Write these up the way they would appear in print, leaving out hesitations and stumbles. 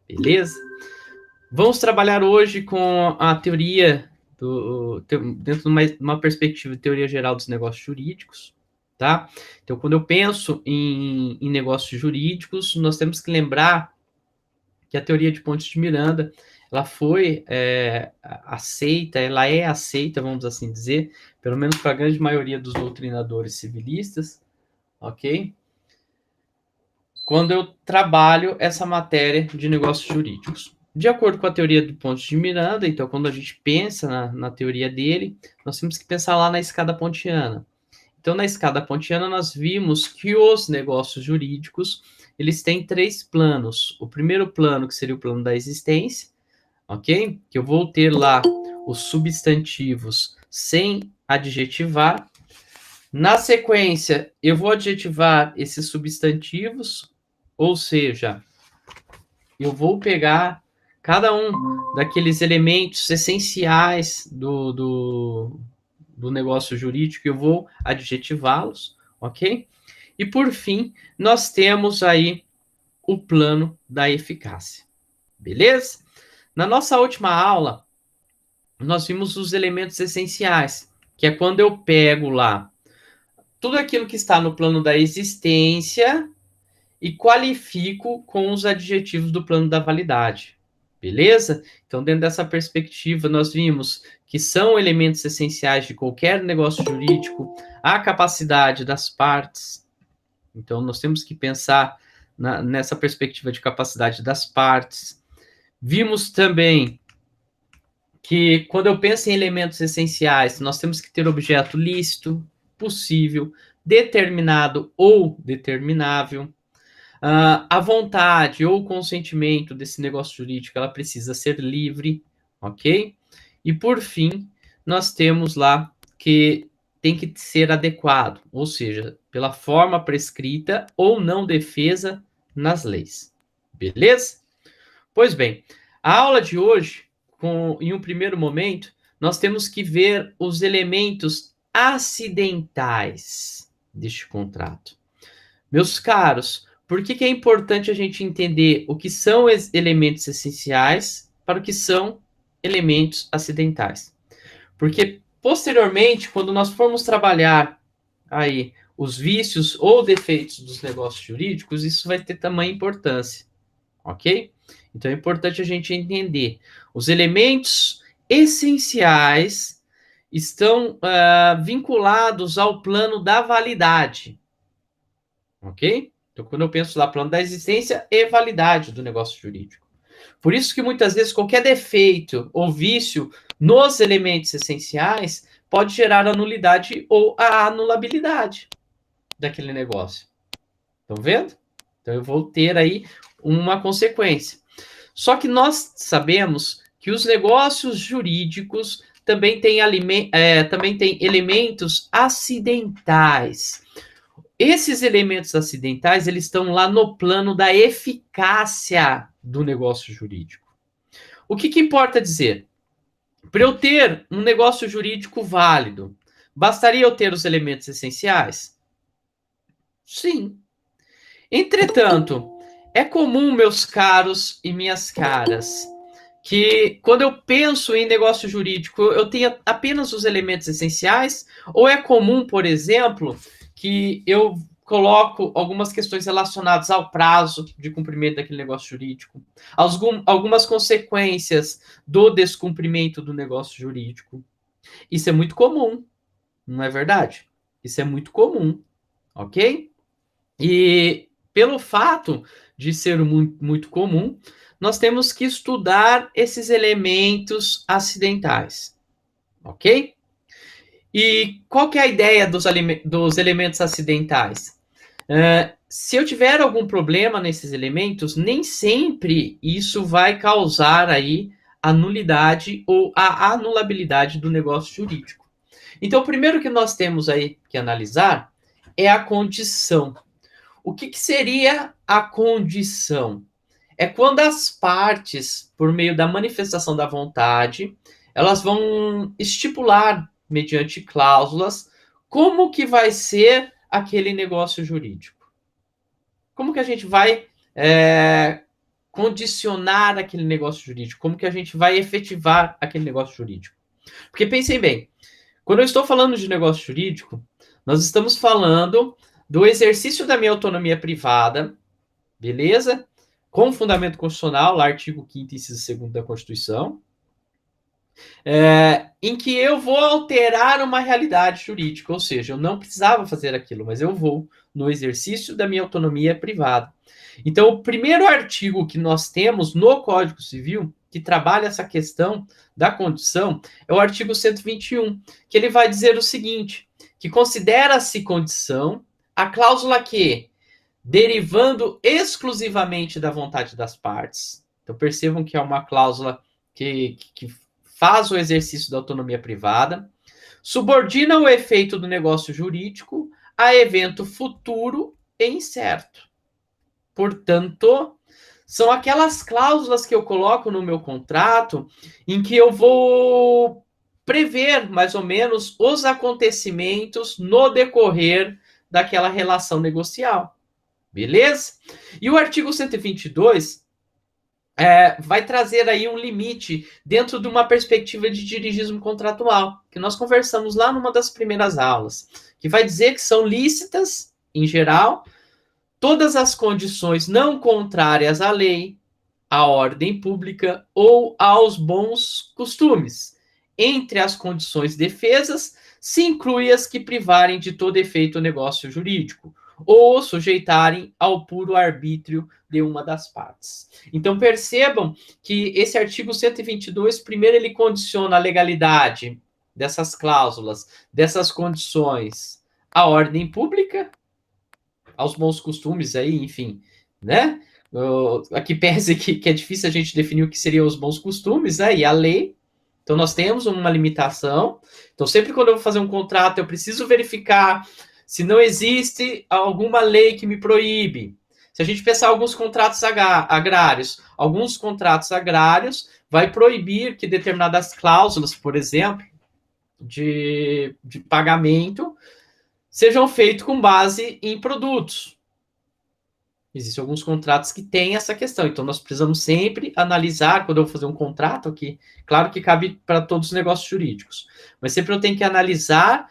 Beleza? Vamos trabalhar hoje com a teoria, dentro de uma perspectiva de teoria geral dos negócios jurídicos, tá? Então, quando eu penso em negócios jurídicos, nós temos que lembrar que a teoria de Pontes de Miranda, ela foi aceita, ela é aceita, vamos assim dizer, pelo menos para a grande maioria dos doutrinadores civilistas, ok? Quando eu trabalho essa matéria de negócios jurídicos. De acordo com a teoria de Pontes de Miranda, então, quando a gente pensa na teoria dele, nós temos que pensar lá na escada pontiana. Então, na escada pontiana, nós vimos que os negócios jurídicos, eles têm 3 planos. O primeiro plano, que seria o plano da existência, ok? Que eu vou ter lá os substantivos sem adjetivar. Na sequência, eu vou adjetivar esses substantivos, ou seja, eu vou pegar cada um daqueles elementos essenciais do negócio jurídico, eu vou adjetivá-los, ok? E por fim, nós temos aí o plano da eficácia, beleza? Na nossa última aula, nós vimos os elementos essenciais, que é quando eu pego lá tudo aquilo que está no plano da existência e qualifico com os adjetivos do plano da validade. Beleza? Então, dentro dessa perspectiva, nós vimos que são elementos essenciais de qualquer negócio jurídico a capacidade das partes. Então, nós temos que pensar nessa perspectiva de capacidade das partes. Vimos também que, quando eu penso em elementos essenciais, nós temos que ter objeto lícito, possível, determinado ou determinável. A vontade ou o consentimento desse negócio jurídico, ela precisa ser livre, ok? E, por fim, nós temos lá que tem que ser adequado, ou seja, pela forma prescrita ou não defesa nas leis. Beleza? Pois bem, a aula de hoje, em um primeiro momento, nós temos que ver os elementos acidentais deste contrato. Meus caros, por que é importante a gente entender o que são elementos essenciais para o que são elementos acidentais? Porque, posteriormente, quando nós formos trabalhar aí os vícios ou defeitos dos negócios jurídicos, isso vai ter tamanha importância, ok? Então é importante a gente entender. Os elementos essenciais estão vinculados ao plano da validade, ok? Então, quando eu penso lá, plano da existência e validade do negócio jurídico. Por isso que, muitas vezes, qualquer defeito ou vício nos elementos essenciais pode gerar a nulidade ou a anulabilidade daquele negócio. Estão vendo? Então, eu vou ter aí uma consequência. Só que nós sabemos que os negócios jurídicos também têm elementos acidentais. Esses elementos acidentais, eles estão lá no plano da eficácia do negócio jurídico. O que importa dizer? Para eu ter um negócio jurídico válido, bastaria eu ter os elementos essenciais? Sim. Entretanto, é comum, meus caros e minhas caras, que quando eu penso em negócio jurídico, eu tenha apenas os elementos essenciais? Ou é comum, por exemplo, que eu coloco algumas questões relacionadas ao prazo de cumprimento daquele negócio jurídico, algumas consequências do descumprimento do negócio jurídico? Isso é muito comum, não é verdade? Isso é muito comum, ok? E pelo fato de ser muito, muito comum, nós temos que estudar esses elementos acidentais, ok? E qual que é a ideia dos elementos acidentais? Se eu tiver algum problema nesses elementos, nem sempre isso vai causar aí a nulidade ou a anulabilidade do negócio jurídico. Então, o primeiro que nós temos aí que analisar é a condição. O que seria a condição? É quando as partes, por meio da manifestação da vontade, elas vão estipular, mediante cláusulas, como que vai ser aquele negócio jurídico. Como que a gente vai condicionar aquele negócio jurídico, como que a gente vai efetivar aquele negócio jurídico. Porque pensem bem, quando eu estou falando de negócio jurídico, nós estamos falando do exercício da minha autonomia privada, beleza? Com fundamento constitucional, lá artigo 5º, inciso 2º da Constituição, em que eu vou alterar uma realidade jurídica, ou seja, eu não precisava fazer aquilo, mas eu vou no exercício da minha autonomia privada. Então, o primeiro artigo que nós temos no Código Civil, que trabalha essa questão da condição, é o artigo 121, que ele vai dizer o seguinte, que considera-se condição a cláusula que, derivando exclusivamente da vontade das partes, então percebam que é uma cláusula que faz o exercício da autonomia privada, subordina o efeito do negócio jurídico a evento futuro e incerto. Portanto, são aquelas cláusulas que eu coloco no meu contrato em que eu vou prever, mais ou menos, os acontecimentos no decorrer daquela relação negocial. Beleza? E o artigo 122 vai trazer aí um limite dentro de uma perspectiva de dirigismo contratual, que nós conversamos lá numa das primeiras aulas, que vai dizer que são lícitas, em geral, todas as condições não contrárias à lei, à ordem pública ou aos bons costumes. Entre as condições defesas, se inclui as que privarem de todo efeito o negócio jurídico, ou sujeitarem ao puro arbítrio de uma das partes. Então, percebam que esse artigo 122, primeiro, ele condiciona a legalidade dessas cláusulas, dessas condições, à ordem pública, aos bons costumes aí, enfim, né? Aqui pese que é difícil a gente definir o que seriam os bons costumes, né? E a lei. Então, nós temos uma limitação. Então, sempre quando eu vou fazer um contrato, eu preciso verificar se não existe alguma lei que me proíbe. Se a gente pensar alguns contratos agrários, alguns contratos agrários vai proibir que determinadas cláusulas, por exemplo, de pagamento, sejam feitos com base em produtos. Existem alguns contratos que têm essa questão, então nós precisamos sempre analisar, quando eu vou fazer um contrato aqui, claro que cabe para todos os negócios jurídicos, mas sempre eu tenho que analisar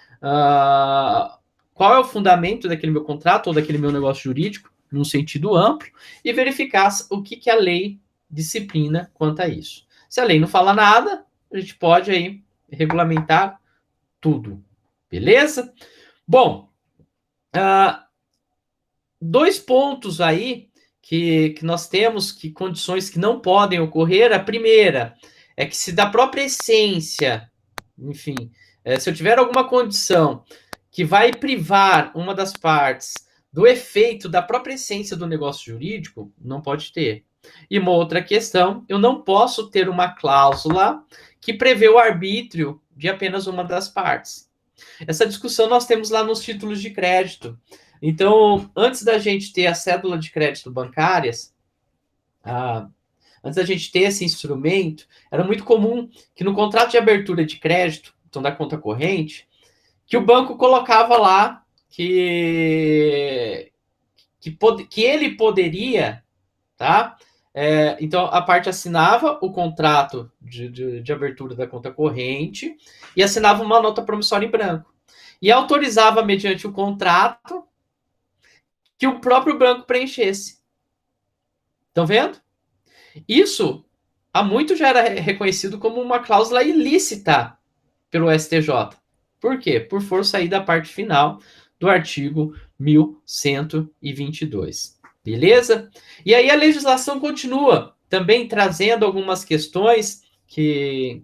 qual é o fundamento daquele meu contrato ou daquele meu negócio jurídico, num sentido amplo, e verificar o que a lei disciplina quanto a isso. Se a lei não fala nada, a gente pode aí regulamentar tudo, beleza? Bom, dois pontos aí que nós temos, que condições que não podem ocorrer. A primeira é que se da própria essência, enfim, se eu tiver alguma condição que vai privar uma das partes do efeito da própria essência do negócio jurídico, não pode ter. E uma outra questão, eu não posso ter uma cláusula que prevê o arbítrio de apenas uma das partes. Essa discussão nós temos lá nos títulos de crédito. Então, antes da gente ter a cédula de crédito bancárias, antes da gente ter esse instrumento, era muito comum que no contrato de abertura de crédito, então da conta corrente, que o banco colocava lá que ele poderia, tá? Então, a parte assinava o contrato de abertura da conta corrente e assinava uma nota promissória em branco. E autorizava, mediante o contrato, que o próprio banco preenchesse. Estão vendo? Isso, há muito já era reconhecido como uma cláusula ilícita pelo STJ. Por quê? Por força aí da parte final do artigo 1122. Beleza? E aí a legislação continua também trazendo algumas questões que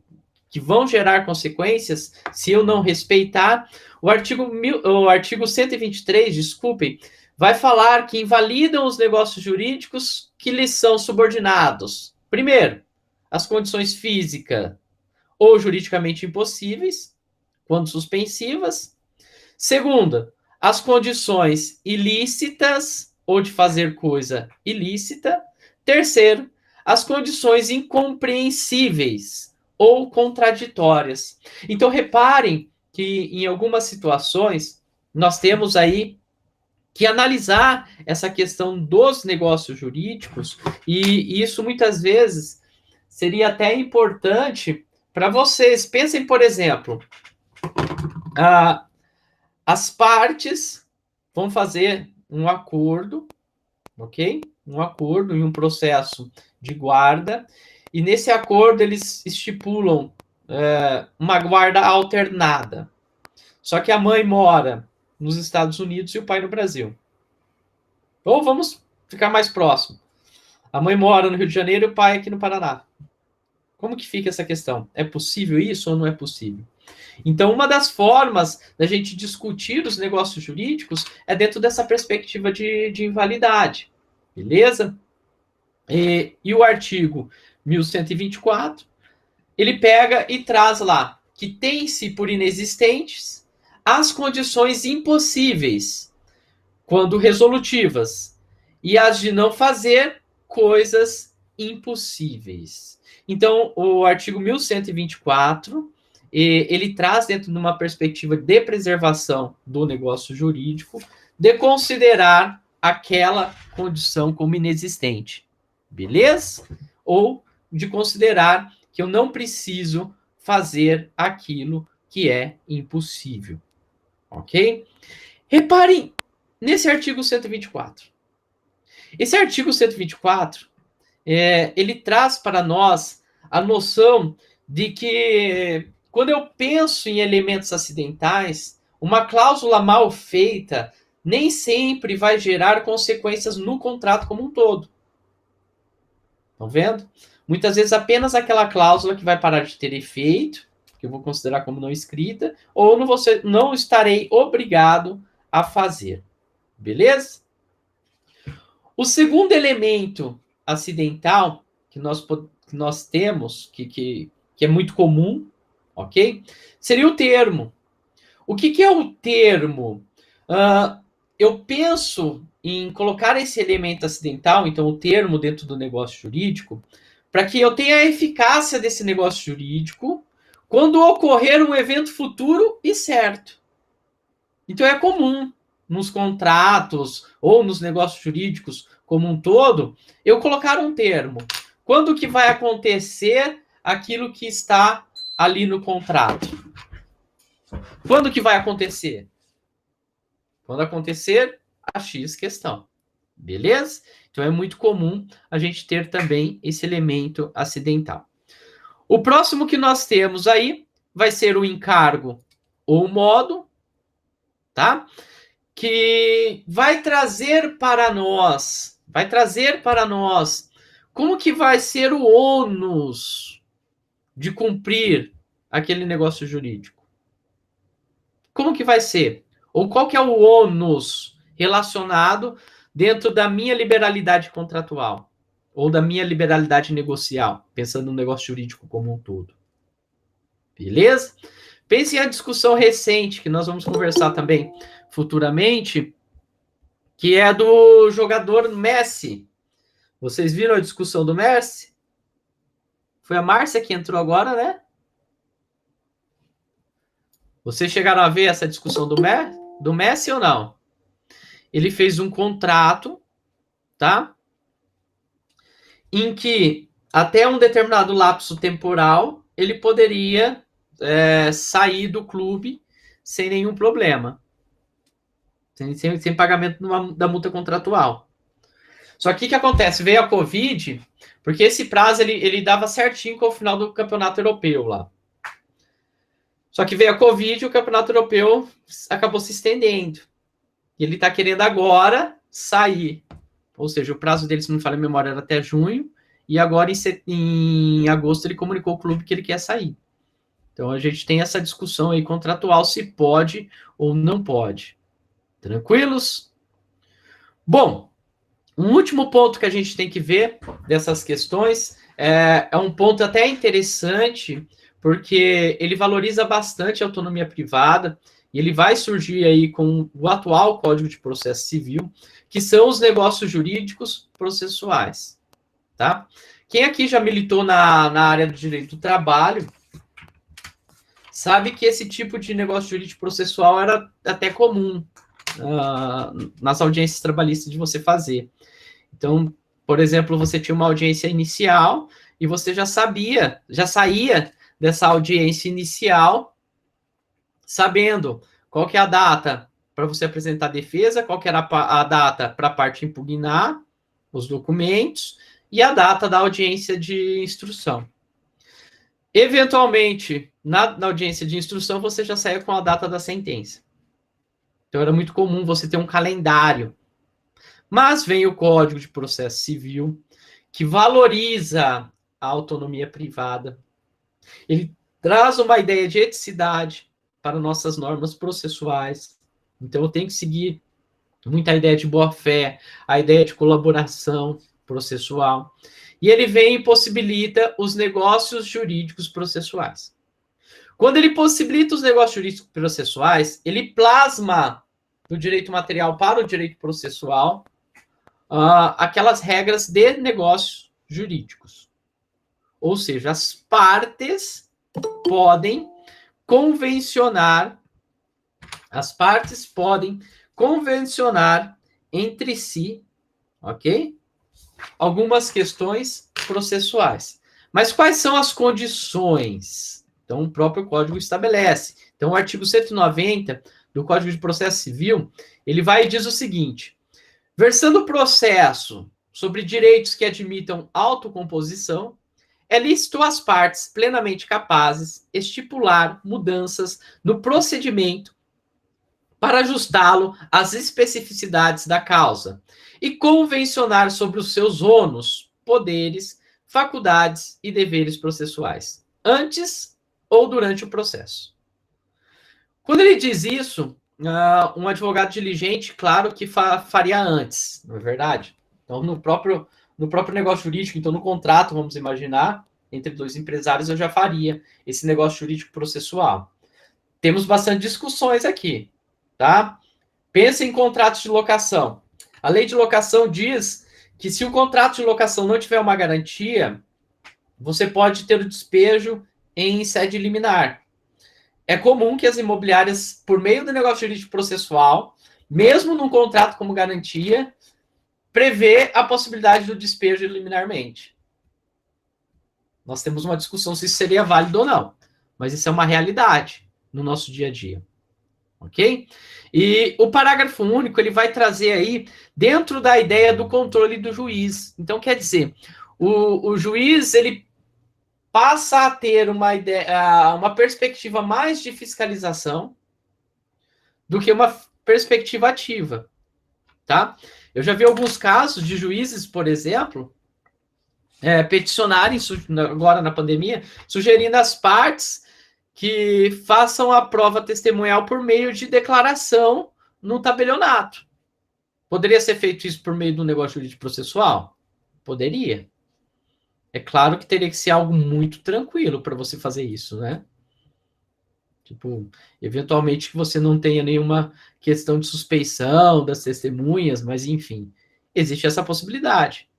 vão gerar consequências se eu não respeitar. O artigo 123, desculpem, vai falar que invalidam os negócios jurídicos que lhes são subordinados. Primeiro, as condições físicas ou juridicamente impossíveis, quando suspensivas. Segunda, as condições ilícitas ou de fazer coisa ilícita. Terceiro, as condições incompreensíveis ou contraditórias. Então, reparem que em algumas situações nós temos aí que analisar essa questão dos negócios jurídicos, e isso muitas vezes seria até importante para vocês. Pensem, por exemplo, as partes vão fazer um acordo, ok? Um acordo em um processo de guarda, e nesse acordo eles estipulam uma guarda alternada. Só que a mãe mora nos Estados Unidos e o pai no Brasil. Ou vamos ficar mais próximo. A mãe mora no Rio de Janeiro e o pai aqui no Paraná. Como que fica essa questão? É possível isso ou não é possível? Então, uma das formas da gente discutir os negócios jurídicos é dentro dessa perspectiva de invalidade. Beleza? E o artigo 1124, ele pega e traz lá que tem-se por inexistentes as condições impossíveis, quando resolutivas, e as de não fazer coisas impossíveis. Então, o artigo 1124, ele traz dentro de uma perspectiva de preservação do negócio jurídico, de considerar aquela condição como inexistente. Beleza? Ou de considerar que eu não preciso fazer aquilo que é impossível. Ok? Reparem nesse artigo 124. Esse artigo 124, ele traz para nós a noção de que, quando eu penso em elementos acidentais, uma cláusula mal feita nem sempre vai gerar consequências no contrato como um todo. Estão vendo? Muitas vezes apenas aquela cláusula que vai parar de ter efeito, que eu vou considerar como não escrita, ou não estarei obrigado a fazer. Beleza? O segundo elemento acidental que nós temos, que é muito comum, ok? Seria o termo. O que é o termo? Eu penso em colocar esse elemento acidental, então o termo dentro do negócio jurídico, para que eu tenha a eficácia desse negócio jurídico quando ocorrer um evento futuro e certo. Então é comum nos contratos ou nos negócios jurídicos como um todo, eu colocar um termo. Quando que vai acontecer aquilo que está ali no contrato? Quando que vai acontecer? Quando acontecer a X questão. Beleza? Então é muito comum a gente ter também esse elemento acidental. O próximo que nós temos aí vai ser o encargo ou modo, tá? Que vai trazer para nós como que vai ser o ônus de cumprir aquele negócio jurídico. Como que vai ser? Ou qual que é o ônus relacionado dentro da minha liberalidade contratual ou da minha liberalidade negocial, pensando no negócio jurídico como um todo. Beleza? Pense em a discussão recente, que nós vamos conversar também futuramente, que é do jogador Messi. Vocês viram a discussão do Messi? Foi a Márcia que entrou agora, né? Vocês chegaram a ver essa discussão do Messi ou não? Ele fez um contrato, tá? Em que até um determinado lapso temporal ele poderia sair do clube sem nenhum problema. Sem pagamento da multa contratual. Só que o que acontece? Veio a Covid, porque esse prazo ele dava certinho com o final do campeonato europeu lá. Só que veio a Covid e o campeonato europeu acabou se estendendo. E ele está querendo agora sair. Ou seja, o prazo dele, se não me falha a memória, era até junho. E agora, em agosto, ele comunicou ao clube que ele quer sair. Então, a gente tem essa discussão aí contratual, se pode ou não pode. Tranquilos? Bom, um último ponto que a gente tem que ver dessas questões é um ponto até interessante, porque ele valoriza bastante a autonomia privada, e ele vai surgir aí com o atual Código de Processo Civil, que são os negócios jurídicos processuais. Tá? Quem aqui já militou na área do direito do trabalho sabe que esse tipo de negócio jurídico processual era até comum. nas audiências trabalhistas de você fazer. Então, por exemplo, você tinha uma audiência inicial e você já saía dessa audiência inicial sabendo qual que é a data para você apresentar a defesa, qual que era a data para a parte impugnar os documentos e a data da audiência de instrução. Eventualmente, na audiência de instrução, você já saía com a data da sentença. Então, era muito comum você ter um calendário. Mas vem o Código de Processo Civil, que valoriza a autonomia privada. Ele traz uma ideia de eticidade para nossas normas processuais. Então, eu tenho que seguir muito a ideia de boa-fé, a ideia de colaboração processual. E ele vem e possibilita os negócios jurídicos processuais. Quando ele possibilita os negócios jurídicos processuais, ele plasma do direito material para o direito processual aquelas regras de negócios jurídicos. Ou seja, as partes podem convencionar entre si, ok? Algumas questões processuais. Mas quais são as condições? Então, o próprio Código estabelece. Então, o artigo 190 do Código de Processo Civil, ele vai e diz o seguinte: versando o processo sobre direitos que admitam autocomposição, é lícito às partes plenamente capazes estipular mudanças no procedimento para ajustá-lo às especificidades da causa e convencionar sobre os seus ônus, poderes, faculdades e deveres processuais, antes ou durante o processo. Quando ele diz isso, um advogado diligente, claro que faria antes, não é verdade? Então, no próprio negócio jurídico, então no contrato, vamos imaginar, entre dois empresários, eu já faria esse negócio jurídico processual. Temos bastante discussões aqui, tá? Pensa em contratos de locação. A lei de locação diz que se o contrato de locação não tiver uma garantia, você pode ter o despejo em sede liminar. É comum que as imobiliárias, por meio do negócio jurídico processual, mesmo num contrato como garantia, prevê a possibilidade do despejo liminarmente. Nós temos uma discussão se isso seria válido ou não, mas isso é uma realidade no nosso dia a dia. Ok? E o parágrafo único, ele vai trazer aí, dentro da ideia do controle do juiz. Então, quer dizer, o juiz, ele passa a ter uma perspectiva mais de fiscalização do que uma perspectiva ativa, tá? Eu já vi alguns casos de juízes, por exemplo, peticionarem, agora na pandemia, sugerindo às partes que façam a prova testemunhal por meio de declaração no tabelionato. Poderia ser feito isso por meio do negócio jurídico processual? Poderia. É claro que teria que ser algo muito tranquilo para você fazer isso, né? Tipo, eventualmente que você não tenha nenhuma questão de suspeição das testemunhas, mas enfim, existe essa possibilidade.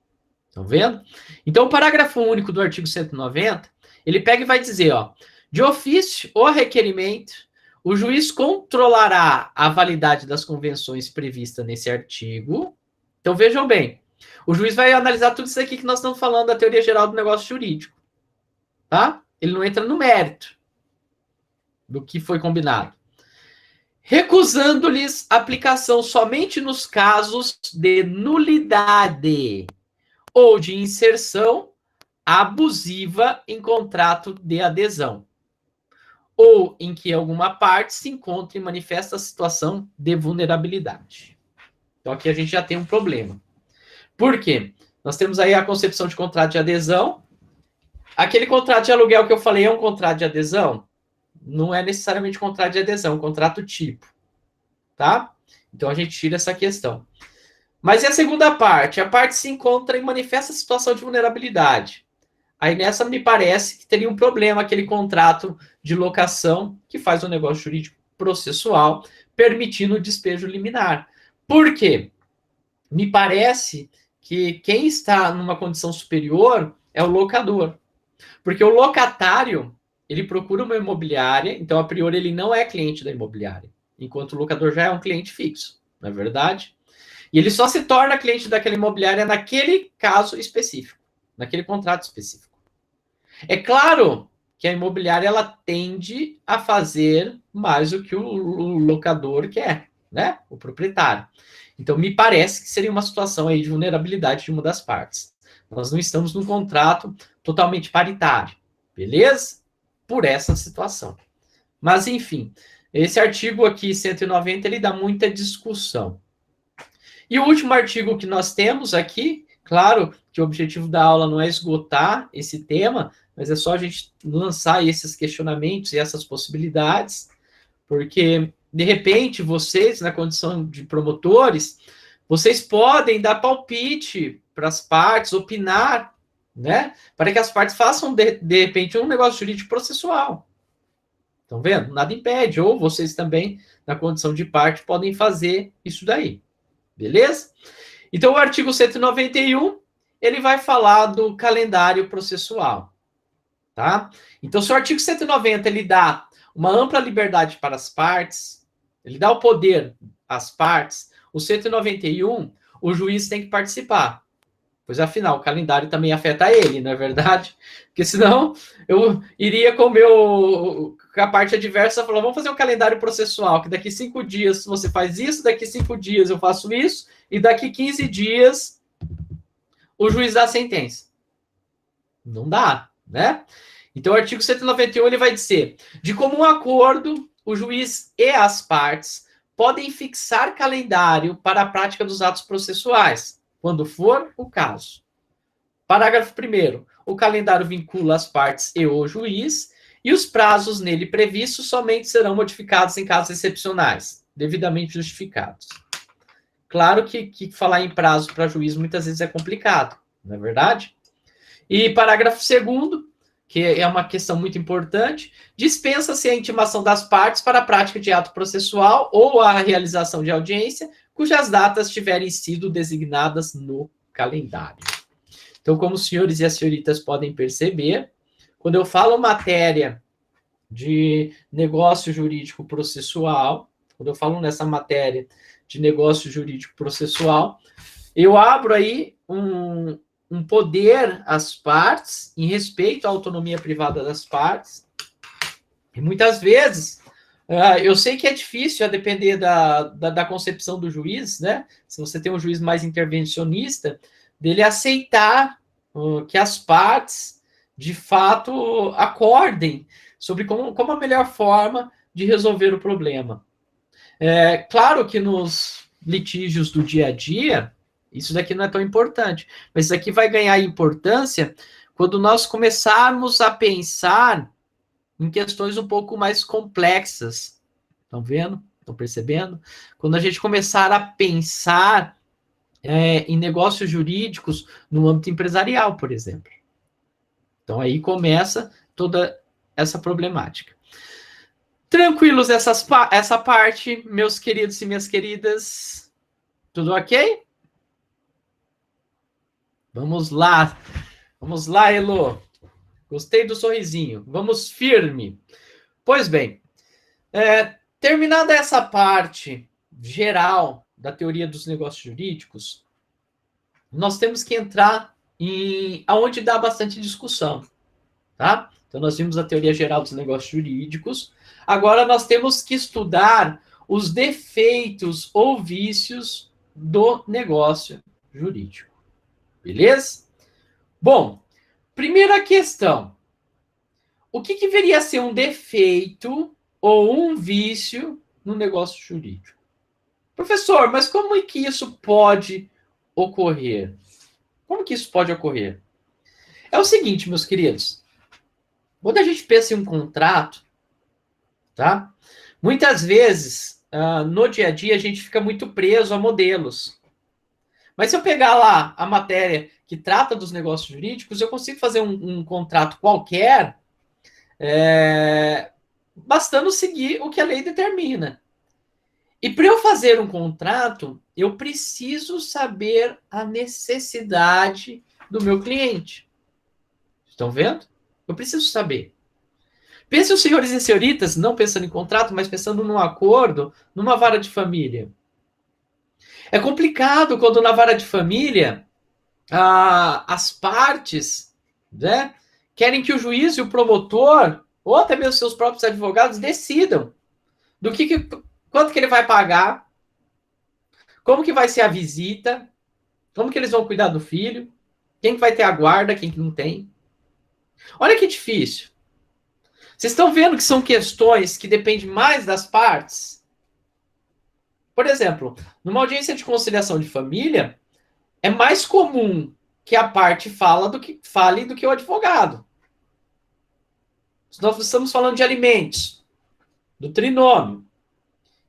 Estão vendo? Então, o parágrafo único do artigo 190, ele pega e vai dizer, ó, de ofício ou requerimento, o juiz controlará a validade das convenções previstas nesse artigo. Então, vejam bem, o juiz vai analisar tudo isso aqui que nós estamos falando da teoria geral do negócio jurídico, tá? Ele não entra no mérito do que foi combinado. Recusando-lhes aplicação somente nos casos de nulidade ou de inserção abusiva em contrato de adesão, ou em que alguma parte se encontre em manifesta situação de vulnerabilidade. Então, aqui a gente já tem um problema. Por quê? Nós temos aí a concepção de contrato de adesão. Aquele contrato de aluguel que eu falei é um contrato de adesão? Não é necessariamente contrato de adesão, é um contrato tipo. Tá? Então, a gente tira essa questão. Mas e a segunda parte? A parte se encontra em manifesta situação de vulnerabilidade. Aí nessa me parece que teria um problema aquele contrato de locação que faz o negócio jurídico processual, permitindo o despejo liminar. Por quê? Me parece que quem está numa condição superior é o locador. Porque o locatário, ele procura uma imobiliária, então a priori ele não é cliente da imobiliária, enquanto o locador já é um cliente fixo. não é verdade? E ele só se torna cliente daquela imobiliária naquele caso específico, naquele contrato específico. É claro que a imobiliária ela tende a fazer mais do que o locador quer, né? O proprietário. Então, me parece que seria uma situação aí de vulnerabilidade de uma das partes. Nós não estamos num contrato totalmente paritário, beleza? Por essa situação. Mas, enfim, esse artigo aqui, 190, ele dá muita discussão. E o último artigo que nós temos aqui, claro que o objetivo da aula não é esgotar esse tema, mas é só a gente lançar esses questionamentos e essas possibilidades, porque, de repente, vocês, na condição de promotores, vocês podem dar palpite para as partes, opinar, né? Para que as partes façam, de repente, um negócio jurídico processual. Estão vendo? Nada impede. Ou vocês também, na condição de parte, podem fazer isso daí. Beleza? Então, o artigo 191, ele vai falar do calendário processual. Tá? Então, se o artigo 190 ele dá uma ampla liberdade para as partes, ele dá o poder às partes, o 191, o juiz tem que participar. Pois, afinal, o calendário também afeta ele, não é verdade? Porque senão eu iria com a parte adversa falar, vamos fazer um calendário processual, que daqui 5 dias você faz isso, daqui 5 dias eu faço isso, e daqui 15 dias o juiz dá a sentença. Não dá, né? Então, o artigo 191 ele vai dizer, de comum acordo, o juiz e as partes podem fixar calendário para a prática dos atos processuais, quando for o caso. Parágrafo 1º. O calendário vincula as partes e o juiz, e os prazos nele previstos somente serão modificados em casos excepcionais, devidamente justificados. Claro que falar em prazo para juiz muitas vezes é complicado, não é verdade? E parágrafo 2º, que é uma questão muito importante, dispensa-se a intimação das partes para a prática de ato processual ou a realização de audiência, cujas datas tiverem sido designadas no calendário. Então, como os senhores e as senhoritas podem perceber, quando eu falo matéria de negócio jurídico processual, quando eu falo nessa matéria de negócio jurídico processual, eu abro aí um poder às partes em respeito à autonomia privada das partes. E muitas vezes, eu sei que é difícil a depender da concepção do juiz, né? Se você tem um juiz mais intervencionista, dele aceitar que as partes, de fato, acordem sobre como a melhor forma de resolver o problema. É claro que nos litígios do dia a dia, isso daqui não é tão importante, mas isso aqui vai ganhar importância quando nós começarmos a pensar em questões um pouco mais complexas. Estão vendo? Estão percebendo? Quando a gente começar a pensar em negócios jurídicos no âmbito empresarial, por exemplo. Então, aí começa toda essa problemática. Tranquilos essa parte, meus queridos e minhas queridas? Tudo ok? Vamos lá. Vamos lá, Elô. Gostei do sorrisinho. Vamos firme. Pois bem, terminada essa parte geral da teoria dos negócios jurídicos, nós temos que entrar aonde dá bastante discussão, tá? Então, nós vimos a teoria geral dos negócios jurídicos. Agora, nós temos que estudar os defeitos ou vícios do negócio jurídico. Beleza? Bom, primeira questão. O que deveria ser um defeito ou um vício no negócio jurídico? Professor, mas como é que isso pode ocorrer? Como que isso pode ocorrer? É o seguinte, meus queridos. Quando a gente pensa em um contrato, tá? Muitas vezes, no dia a dia, a gente fica muito preso a modelos. Mas se eu pegar lá a matéria que trata dos negócios jurídicos, eu consigo fazer um contrato qualquer, bastando seguir o que a lei determina. E para eu fazer um contrato, eu preciso saber a necessidade do meu cliente. Estão vendo? Eu preciso saber. Pense os senhores e senhoritas, não pensando em contrato, mas pensando num acordo, numa vara de família. É complicado quando na vara de família as partes, né, querem que o juiz e o promotor, ou até mesmo seus próprios advogados, decidam do quanto que ele vai pagar, como que vai ser a visita, como que eles vão cuidar do filho, quem que vai ter a guarda, quem que não tem. Olha que difícil. Vocês estão vendo que são questões que dependem mais das partes? Por exemplo, numa audiência de conciliação de família, é mais comum que a parte fale do que o advogado. Nós estamos falando de alimentos, do trinômio.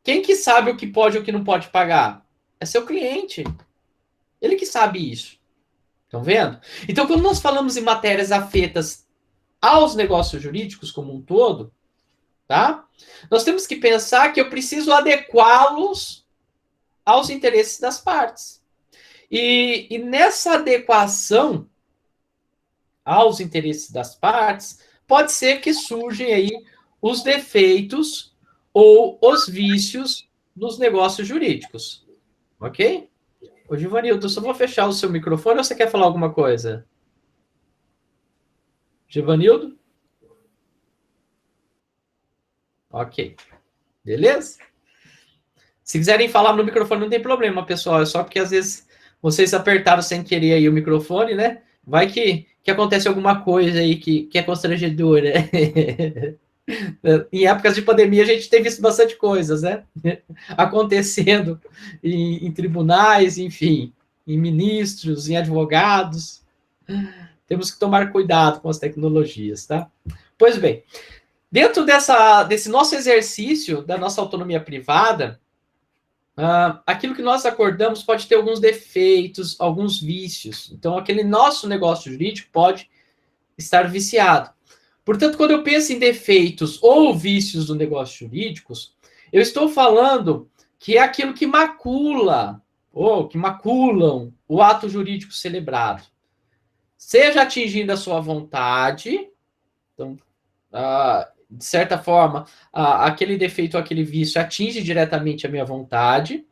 Quem que sabe o que pode e o que não pode pagar? É seu cliente. Ele que sabe isso. Estão vendo? Então, quando nós falamos em matérias afetas aos negócios jurídicos como um todo, tá? Nós temos que pensar que eu preciso adequá-los aos interesses das partes. E nessa adequação aos interesses das partes, pode ser que surjam aí os defeitos ou os vícios dos negócios jurídicos. Ok? Ô, Givanildo, só vou fechar o seu microfone ou você quer falar alguma coisa? Givanildo? Ok. Beleza? Se quiserem falar no microfone, não tem problema, pessoal. É só porque às vezes vocês apertaram sem querer aí o microfone, né? Vai que acontece alguma coisa aí que é constrangedora. Em épocas de pandemia, a gente tem visto bastante coisas, né? Acontecendo em tribunais, enfim, em ministros, em advogados. Temos que tomar cuidado com as tecnologias, tá? Pois bem, dentro desse nosso exercício da nossa autonomia privada, aquilo que nós acordamos pode ter alguns defeitos, alguns vícios. Então, aquele nosso negócio jurídico pode estar viciado. Portanto, quando eu penso em defeitos ou vícios do negócio jurídicos, eu estou falando que é aquilo que macula, ou que maculam o ato jurídico celebrado. Seja atingindo a sua vontade, então, de certa forma, aquele defeito ou aquele vício atinge diretamente a minha vontade,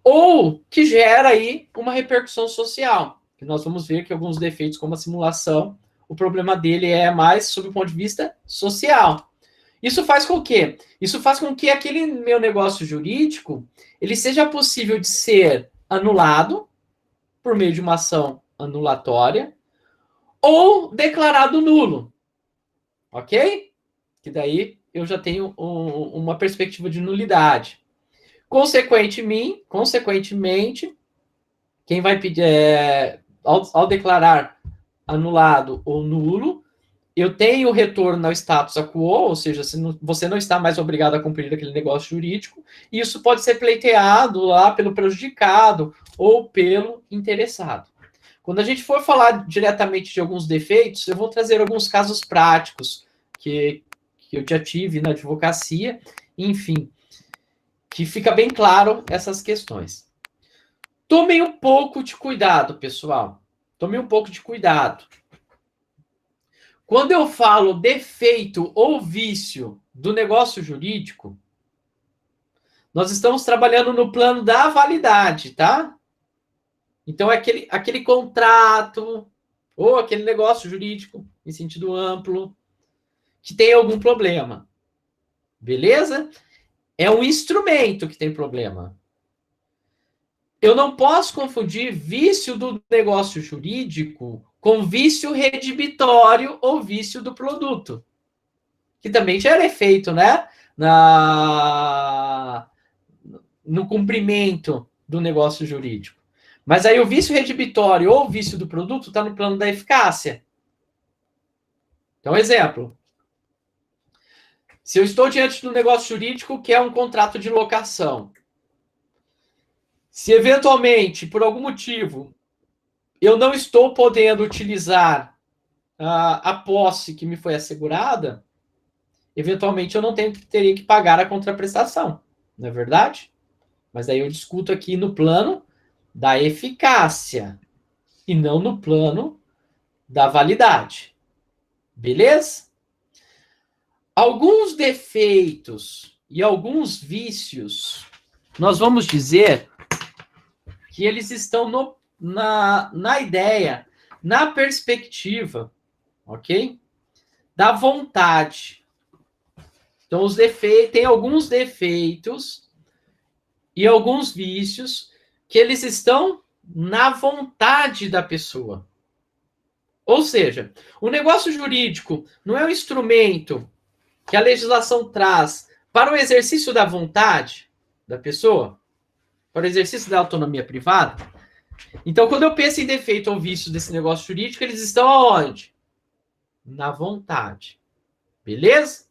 ou que gera aí uma repercussão social. Que nós vamos ver que alguns defeitos, como a simulação, o problema dele é mais sob o ponto de vista social. Isso faz com que? Isso faz com que aquele meu negócio jurídico ele seja possível de ser anulado por meio de uma ação anulatória ou declarado nulo. Ok? Que daí eu já tenho uma perspectiva de nulidade. Consequentemente, quem vai pedir, ao declarar anulado ou nulo, eu tenho o retorno ao status quo, ou seja, você não está mais obrigado a cumprir aquele negócio jurídico, e isso pode ser pleiteado lá pelo prejudicado ou pelo interessado. Quando a gente for falar diretamente de alguns defeitos, eu vou trazer alguns casos práticos que eu já tive na advocacia, enfim, que fica bem claro essas questões. Tomem um pouco de cuidado, pessoal. Tomem um pouco de cuidado. Quando eu falo defeito ou vício do negócio jurídico, nós estamos trabalhando no plano da validade, tá? Então, é aquele contrato ou aquele negócio jurídico, em sentido amplo, que tem algum problema. Beleza? É um instrumento que tem problema. Eu não posso confundir vício do negócio jurídico com vício redibitório ou vício do produto, que também gera efeito, né? No cumprimento do negócio jurídico. Mas aí o vício redibitório ou o vício do produto está no plano da eficácia. Então, exemplo. Se eu estou diante de um negócio jurídico que é um contrato de locação, se eventualmente, por algum motivo, eu não estou podendo utilizar a posse que me foi assegurada, eventualmente eu não teria que pagar a contraprestação, não é verdade? Mas aí eu discuto aqui no plano da eficácia e não no plano da validade. Beleza? Alguns defeitos e alguns vícios, nós vamos dizer que eles estão na ideia, na perspectiva, ok? Da vontade. Então, tem alguns defeitos e alguns vícios que eles estão na vontade da pessoa. Ou seja, o negócio jurídico não é um instrumento que a legislação traz para o exercício da vontade da pessoa, para o exercício da autonomia privada. Então, quando eu penso em defeito ou vício desse negócio jurídico, eles estão aonde? Na vontade. Beleza?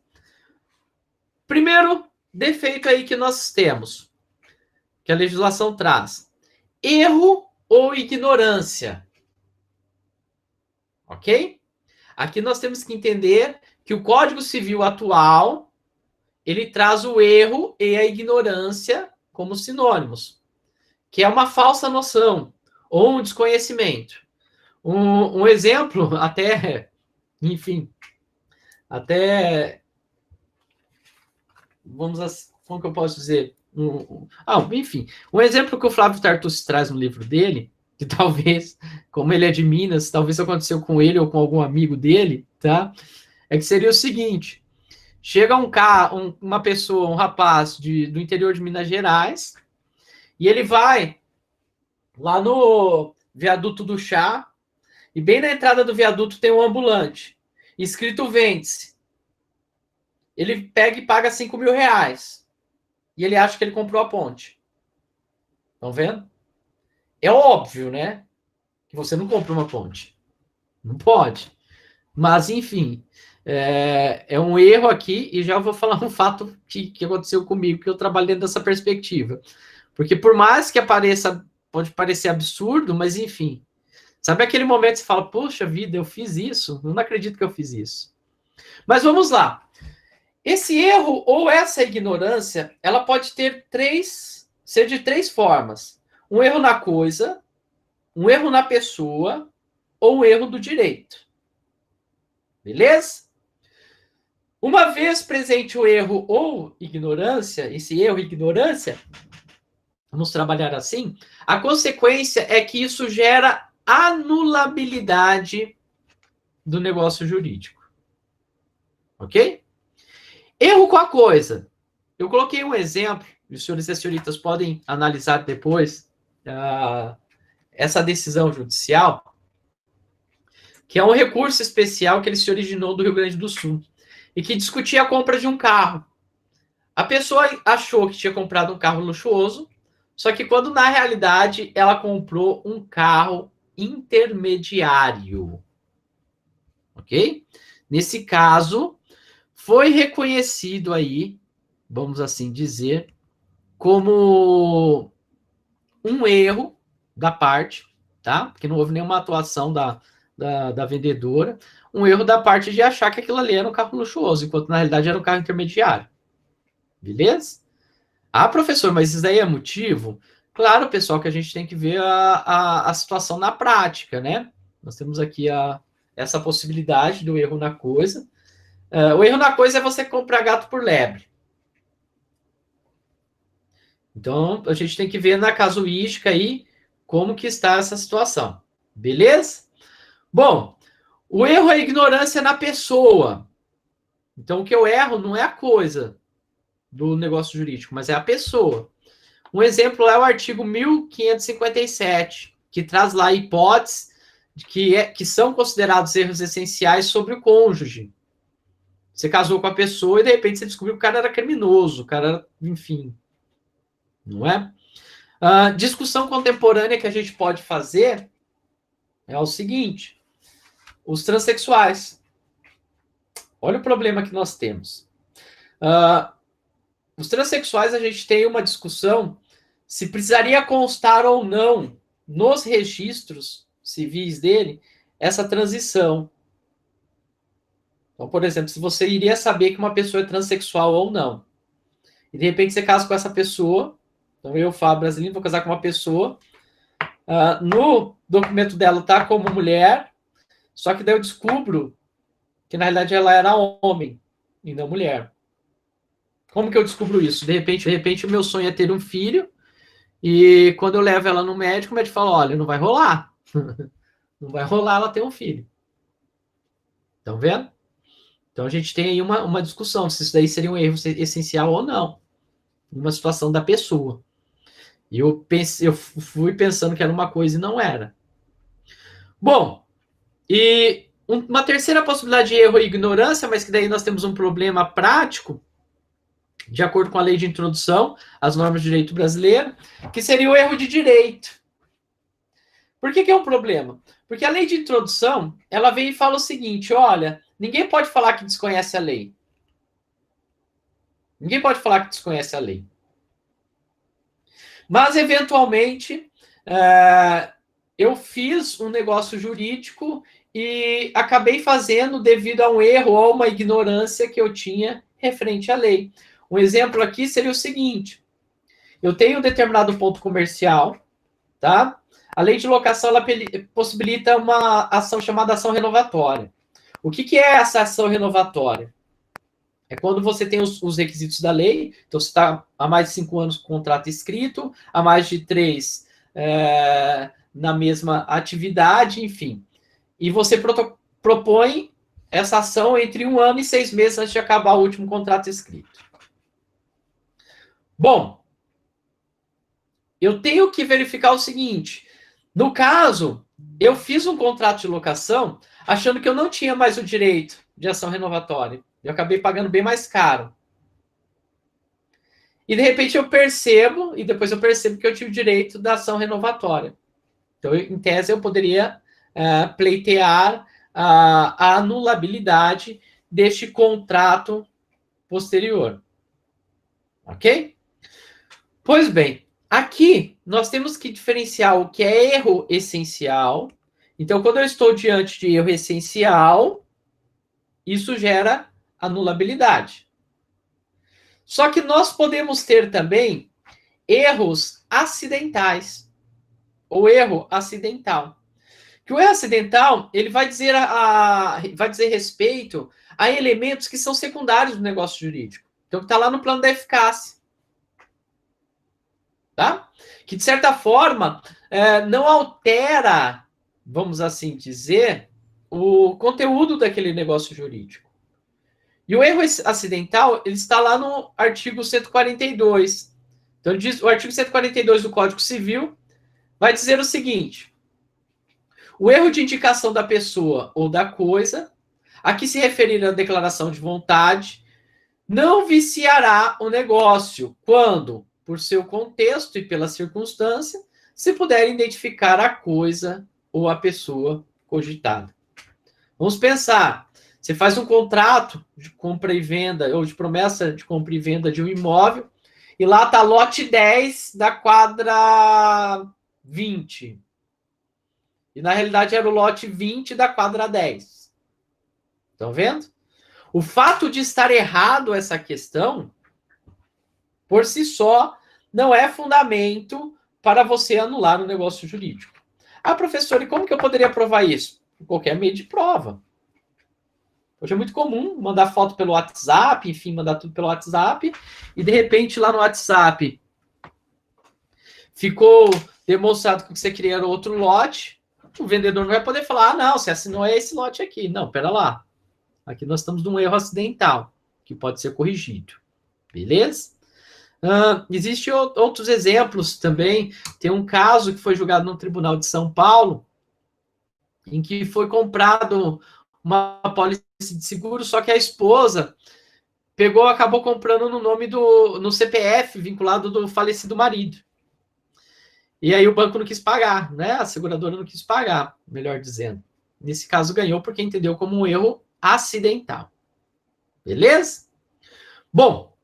Primeiro defeito aí que nós temos, que a legislação traz: erro ou ignorância. Ok? Aqui nós temos que entender que o Código Civil atual, ele traz o erro e a ignorância como sinônimos, que é uma falsa noção ou um desconhecimento. Um exemplo, até, enfim, até, como que eu posso dizer? Enfim, um exemplo que o Flávio Tartucci traz no livro dele, que talvez, como ele é de Minas, talvez aconteceu com ele ou com algum amigo dele, tá? É que seria o seguinte: chega uma pessoa, um rapaz do interior de Minas Gerais, e ele vai lá no viaduto do Chá, e bem na entrada do viaduto tem um ambulante, escrito vende-se. Ele pega e paga 5 mil reais. E ele acha que ele comprou a ponte. Estão vendo? É óbvio, né? Que você não compra uma ponte. Não pode. Mas, enfim, é um erro aqui, e já vou falar um fato que aconteceu comigo, que eu trabalho dentro dessa perspectiva. Porque por mais que pode parecer absurdo, mas enfim. Sabe aquele momento que você fala, poxa vida, eu fiz isso? Eu não acredito que eu fiz isso. Mas vamos lá. Esse erro ou essa ignorância, ela pode ser de três formas: um erro na coisa, um erro na pessoa ou um erro do direito. Beleza? Uma vez presente o erro ou ignorância, esse erro e ignorância, vamos trabalhar assim, a consequência é que isso gera anulabilidade do negócio jurídico. Ok? Erro com a coisa. Eu coloquei um exemplo, e os senhores e as senhoritas podem analisar depois essa decisão judicial, que é um recurso especial que ele se originou do Rio Grande do Sul, e que discutia a compra de um carro. A pessoa achou que tinha comprado um carro luxuoso, só que quando na realidade ela comprou um carro intermediário. Ok? Nesse caso, foi reconhecido aí, vamos assim dizer, como um erro da parte, tá? Porque não houve nenhuma atuação da vendedora, um erro da parte de achar que aquilo ali era um carro luxuoso, enquanto na realidade era um carro intermediário. Beleza? Ah, professor, mas isso daí é motivo? Claro, pessoal, que a gente tem que ver a situação na prática, né? Nós temos aqui essa possibilidade do erro na coisa. O erro na coisa é você comprar gato por lebre. Então, a gente tem que ver na casuística aí como que está essa situação. Beleza? Bom, o erro é a ignorância na pessoa. Então, o que eu erro não é a coisa do negócio jurídico, mas é a pessoa. Um exemplo é o artigo 1557, que traz lá hipóteses que são considerados erros essenciais sobre o cônjuge. Você casou com a pessoa e, de repente, você descobriu que o cara era criminoso, o cara era, enfim, não é? Discussão contemporânea que a gente pode fazer é o seguinte: os transexuais. Olha o problema que nós temos. Os transexuais, a gente tem uma discussão se precisaria constar ou não nos registros civis dele essa transição. Então, por exemplo, se você iria saber que uma pessoa é transexual ou não. E de repente você casa com essa pessoa. Então eu, Fábio Brasileiro, vou casar com uma pessoa. No documento dela tá como mulher, só que daí eu descubro que na realidade ela era homem e não mulher. Como que eu descubro isso? De repente o meu sonho é ter um filho, E quando eu levo ela no médico, o médico fala, olha, não vai rolar. Não vai rolar ela ter um filho. Estão vendo? Então a gente tem aí uma discussão se isso daí seria um erro essencial ou não, numa situação da pessoa. E eu fui pensando que era uma coisa e não era. Bom, e uma terceira possibilidade de erro é ignorância, mas que daí nós temos um problema prático, de acordo com a lei de introdução às normas de direito brasileiro, que seria o erro de direito. Por que é um problema? Porque a lei de introdução, ela vem e fala o seguinte, olha, ninguém pode falar que desconhece a lei. Ninguém pode falar que desconhece a lei. Mas, eventualmente, eu fiz um negócio jurídico e acabei fazendo devido a um erro ou uma ignorância que eu tinha referente à lei. Um exemplo aqui seria o seguinte: eu tenho um determinado ponto comercial, tá? A lei de locação ela possibilita uma ação chamada ação renovatória. O que é essa ação renovatória? É quando você tem os requisitos da lei, então você está há mais de 5 anos com o contrato escrito, há mais de 3 na mesma atividade, enfim. E você propõe essa ação entre 1 ano e 6 meses antes de acabar o último contrato escrito. Bom, eu tenho que verificar o seguinte: no caso, eu fiz um contrato de locação achando que eu não tinha mais o direito de ação renovatória. Eu acabei pagando bem mais caro. E de repente eu percebo, e depois eu percebo que eu tive o direito da ação renovatória. Então, em tese, eu poderia pleitear a anulabilidade deste contrato posterior. Ok? Pois bem, aqui nós temos que diferenciar o que é erro essencial. Então, quando eu estou diante de erro essencial, isso gera anulabilidade. Só que nós podemos ter também erros acidentais ou erro acidental. Que o erro acidental ele vai dizer vai dizer respeito a elementos que são secundários do negócio jurídico. Então, que está lá no plano da eficácia. Tá? Que, de certa forma, não altera, vamos assim dizer, o conteúdo daquele negócio jurídico. E o erro acidental, ele está lá no artigo 142. Então, ele diz, o artigo 142 do Código Civil vai dizer o seguinte: o erro de indicação da pessoa ou da coisa, a que se referir a declaração de vontade, não viciará o negócio quando, por seu contexto e pela circunstância, se puder identificar a coisa ou a pessoa cogitada. Vamos pensar, você faz um contrato de compra e venda, ou de promessa de compra e venda de um imóvel, e lá está lote 10 da quadra 20. E na realidade era o lote 20 da quadra 10. Estão vendo? O fato de estar errado essa questão, por si só, não é fundamento para você anular o negócio jurídico. Ah, professor, e como que eu poderia provar isso? Por qualquer meio de prova. Hoje é muito comum mandar foto pelo WhatsApp, enfim, mandar tudo pelo WhatsApp, e de repente lá no WhatsApp ficou demonstrado que você queria outro lote, o vendedor não vai poder falar, ah, não, você assinou esse lote aqui. Não, pera lá. Aqui nós estamos num erro acidental, que pode ser corrigido. Beleza? Existem outros exemplos também. Tem um caso que foi julgado no Tribunal de São Paulo, em que foi comprado uma apólice de seguro, só que a esposa acabou comprando no CPF vinculado do falecido marido. E aí o banco não quis pagar, né? A seguradora não quis pagar, melhor dizendo. Nesse caso ganhou porque entendeu como um erro acidental. Beleza? Bom,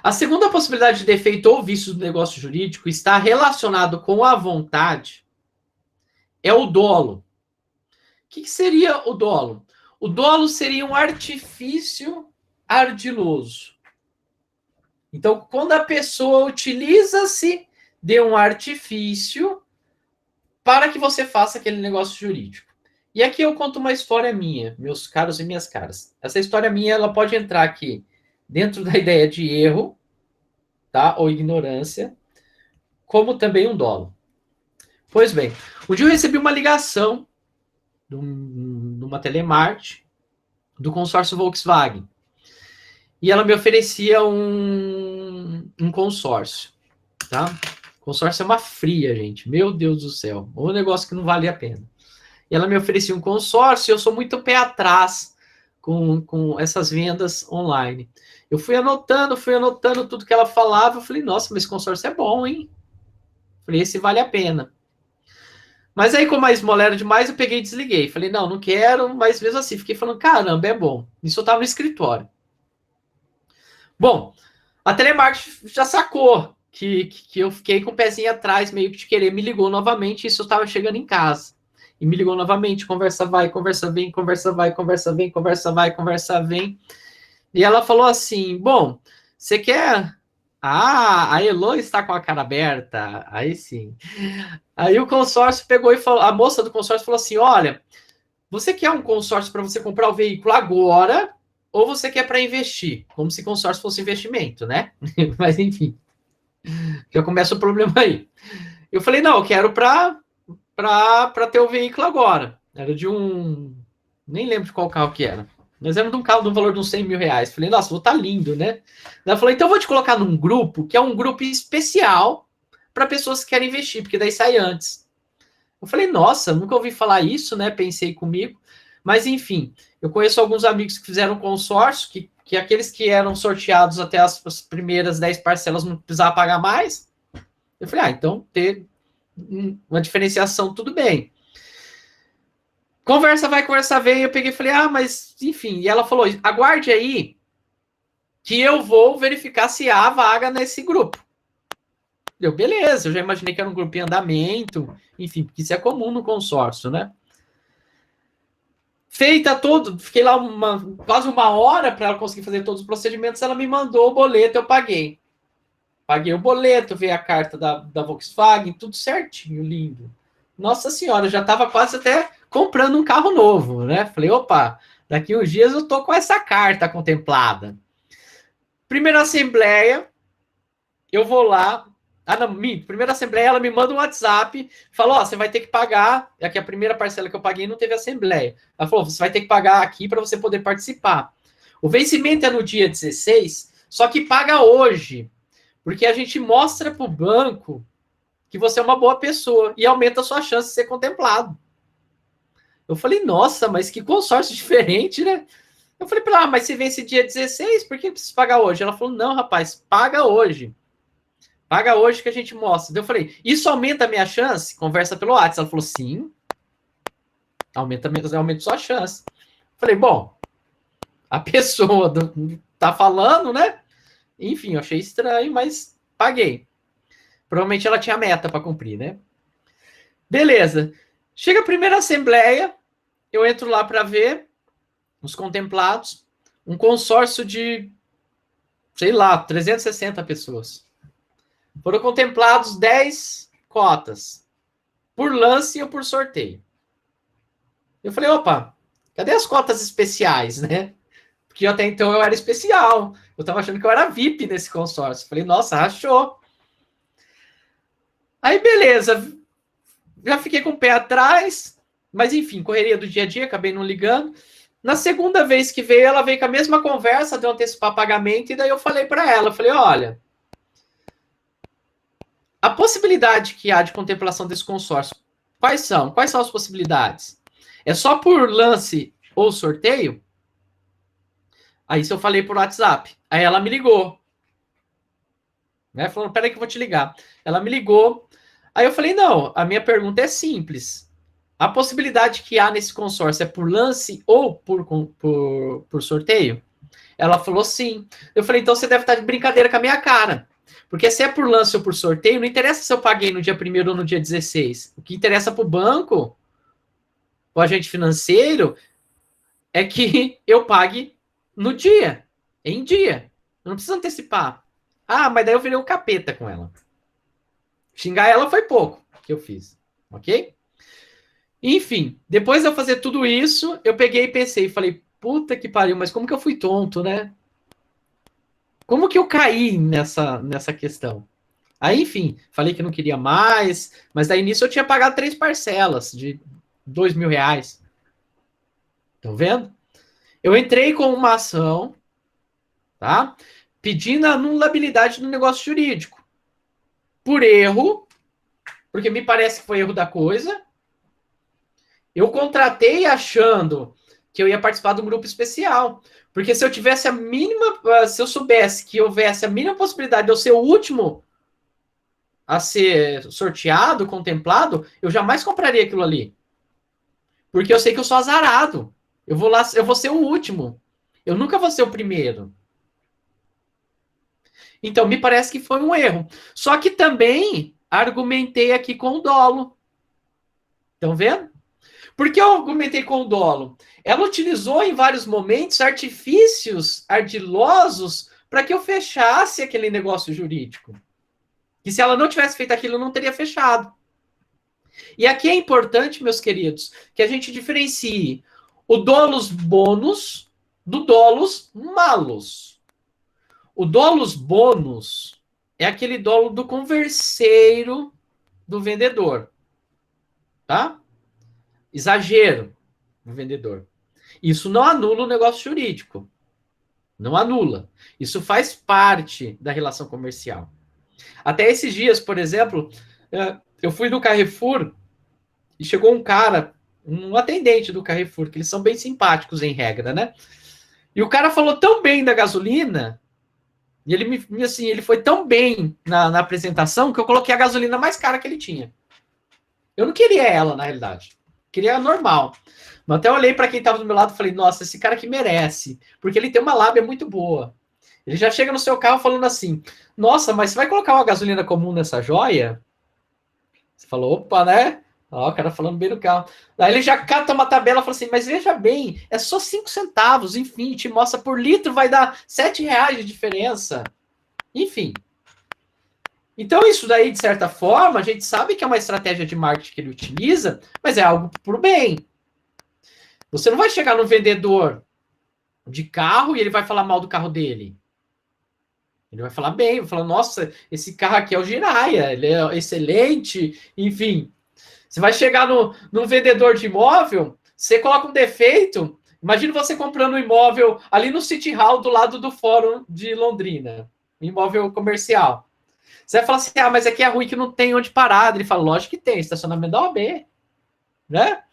a segunda possibilidade de defeito ou vício do negócio jurídico está relacionado com a vontade é o dolo. O que seria o dolo? O dolo seria um artifício ardiloso. Então, quando a pessoa utiliza-se de um artifício para que você faça aquele negócio jurídico. E aqui eu conto uma história minha, meus caros e minhas caras. Essa história minha, ela pode entrar aqui dentro da ideia de erro, tá? Ou ignorância, como também um dolo. Pois bem, um dia eu recebi uma ligação de uma telemarketing do consórcio Volkswagen. E ela me oferecia um consórcio, tá? Consórcio é uma fria, gente. Meu Deus do céu. Um negócio que não valia a pena. E ela me oferecia um consórcio e eu sou muito pé atrás com essas vendas online. Eu fui anotando tudo que ela falava. Eu falei, nossa, mas esse consórcio é bom, hein? Eu falei, esse vale a pena. Mas aí, como a esmola era demais, eu peguei e desliguei. Falei, não, não quero, mas mesmo assim, fiquei falando, caramba, é bom. Isso eu tava no escritório. Bom, a telemarketing já sacou que eu fiquei com o pezinho atrás, meio que de querer, me ligou novamente, isso eu estava chegando em casa. E me ligou novamente, conversa vai, conversa vem, conversa vai, conversa vem, conversa vai, conversa vem. E ela falou assim, bom, você quer... Ah, a Elo está com a cara aberta. Aí sim. Aí o consórcio pegou e falou, a moça do consórcio falou assim, olha, você quer um consórcio para você comprar o veículo agora ou você quer para investir? Como se consórcio fosse investimento, né? Mas enfim, já começa o problema aí. Eu falei, não, eu quero para ter o veículo agora. Era de um... Nem lembro de qual carro que era. Mas era de um carro do valor de uns 100 mil reais. Falei, nossa, vou tá lindo, né? Ela falou, então eu vou te colocar num grupo que é um grupo especial para pessoas que querem investir, porque daí sai antes. Eu falei, nossa, nunca ouvi falar isso, né? Pensei comigo. Mas, enfim, eu conheço alguns amigos que fizeram consórcio, que aqueles que eram sorteados até as primeiras 10 parcelas não precisava pagar mais. Eu falei, ah, então ter uma diferenciação, tudo bem. Conversa vai, conversa vem. Eu peguei e falei, ah, mas, enfim. E ela falou, aguarde aí que eu vou verificar se há vaga nesse grupo. Eu, beleza, eu já imaginei que era um grupo em andamento, enfim, porque isso é comum no consórcio, né? Feita tudo, fiquei lá quase uma hora para ela conseguir fazer todos os procedimentos, ela me mandou o boleto, eu paguei. Paguei o boleto, veio a carta da Volkswagen, tudo certinho, lindo. Nossa senhora, eu já estava quase até comprando um carro novo, né? Falei, opa, daqui uns dias eu tô com essa carta contemplada. Primeira assembleia, eu vou lá. Ah, não, primeira assembleia, ela me manda um WhatsApp, falou, ó, você vai ter que pagar, aqui a primeira parcela que eu paguei não teve assembleia. Ela falou, você vai ter que pagar aqui para você poder participar. O vencimento é no dia 16, só que paga hoje, porque a gente mostra para o banco que você é uma boa pessoa e aumenta a sua chance de ser contemplado. Eu falei, nossa, mas que consórcio diferente, né? Eu falei para ela, mas se vence dia 16, por que precisa pagar hoje? Ela falou, não, rapaz, paga hoje. Paga hoje que a gente mostra. Eu falei, isso aumenta a minha chance? Conversa pelo WhatsApp. Ela falou, sim. Aumenta sua chance. Eu falei, bom, a pessoa tá falando, né? Enfim, eu achei estranho, mas paguei. Provavelmente ela tinha meta para cumprir, né? Beleza. Chega a primeira assembleia, eu entro lá para ver os contemplados, um consórcio de, sei lá, 360 pessoas. Foram contemplados 10 cotas, por lance ou por sorteio. Eu falei, opa, cadê as cotas especiais, né? Porque até então eu era especial. Eu tava achando que eu era VIP nesse consórcio. Falei, nossa, achou. Aí, beleza. Já fiquei com o pé atrás. Mas, enfim, correria do dia a dia, acabei não ligando. Na segunda vez que veio, ela veio com a mesma conversa de antecipar pagamento. E daí eu falei para ela, eu falei, olha, a possibilidade que há de contemplação desse consórcio, quais são? Quais são as possibilidades? É só por lance ou sorteio? Aí isso eu falei por WhatsApp. Aí ela me ligou. Né? Falando, peraí que eu vou te ligar. Ela me ligou. Aí eu falei, não, a minha pergunta é simples. A possibilidade que há nesse consórcio é por lance ou por sorteio? Ela falou sim. Eu falei, então você deve estar de brincadeira com a minha cara. Porque se é por lance ou por sorteio, não interessa se eu paguei no dia 1º ou no dia 16. O que interessa para o banco, o agente financeiro, é que eu pague no dia, em dia. Eu não precisa antecipar. Ah, mas daí eu virei um capeta com ela. Xingar ela foi pouco que eu fiz, ok? Enfim, depois de eu fazer tudo isso, eu peguei e pensei, falei, puta que pariu, mas como que eu fui tonto, né? Como que eu caí nessa questão? Aí, enfim, falei que não queria mais, mas daí nisso eu tinha pagado 3 parcelas de R$ 2.000. Estão vendo? Eu entrei com uma ação, tá? Pedindo a anulabilidade do negócio jurídico. Por erro, porque me parece que foi erro da coisa. Eu contratei achando que eu ia participar de um grupo especial. Porque se eu tivesse a mínima, se eu soubesse que houvesse a mínima possibilidade de eu ser o último a ser sorteado, contemplado, eu jamais compraria aquilo ali. Porque eu sei que eu sou azarado. Eu vou lá, eu vou ser o último. Eu nunca vou ser o primeiro. Então, me parece que foi um erro. Só que também argumentei aqui com o dolo. Estão vendo? Por que eu argumentei com o dolo? Ela utilizou em vários momentos artifícios ardilosos para que eu fechasse aquele negócio jurídico. Que se ela não tivesse feito aquilo, eu não teria fechado. E aqui é importante, meus queridos, que a gente diferencie o dolus bonus do dolus malus. O dolus bonus é aquele dolo do converseiro do vendedor, tá? Exagero do vendedor. Isso não anula o negócio jurídico. Não anula. Isso faz parte da relação comercial. Até esses dias, por exemplo, eu fui no Carrefour e chegou um cara, um atendente do Carrefour, que eles são bem simpáticos em regra, né? E o cara falou tão bem da gasolina, e ele assim, ele foi tão bem na apresentação que eu coloquei a gasolina mais cara que ele tinha. Eu não queria ela, na realidade. Queria a normal. Mas até olhei para quem estava do meu lado e falei, nossa, esse cara aqui merece, porque ele tem uma lábia muito boa. Ele já chega no seu carro falando assim, nossa, mas você vai colocar uma gasolina comum nessa joia? Você falou, opa, né? Ó, o cara falando bem no carro. Aí ele já cata uma tabela e fala assim, mas veja bem, é só 5 centavos, enfim, te mostra por litro, vai dar R$ 7 de diferença. Enfim. Então, isso daí, de certa forma, a gente sabe que é uma estratégia de marketing que ele utiliza, mas é algo pro bem. Você não vai chegar no vendedor de carro e ele vai falar mal do carro dele. Ele vai falar bem, vai falar, nossa, esse carro aqui é o Jiraya, ele é excelente, enfim. Você vai chegar no vendedor de imóvel, você coloca um defeito. Imagina você comprando um imóvel ali no City Hall, do lado do Fórum de Londrina, um imóvel comercial. Você vai falar assim, ah, mas aqui é ruim que não tem onde parar. Ele fala, lógico que tem, estacionamento da OAB, né?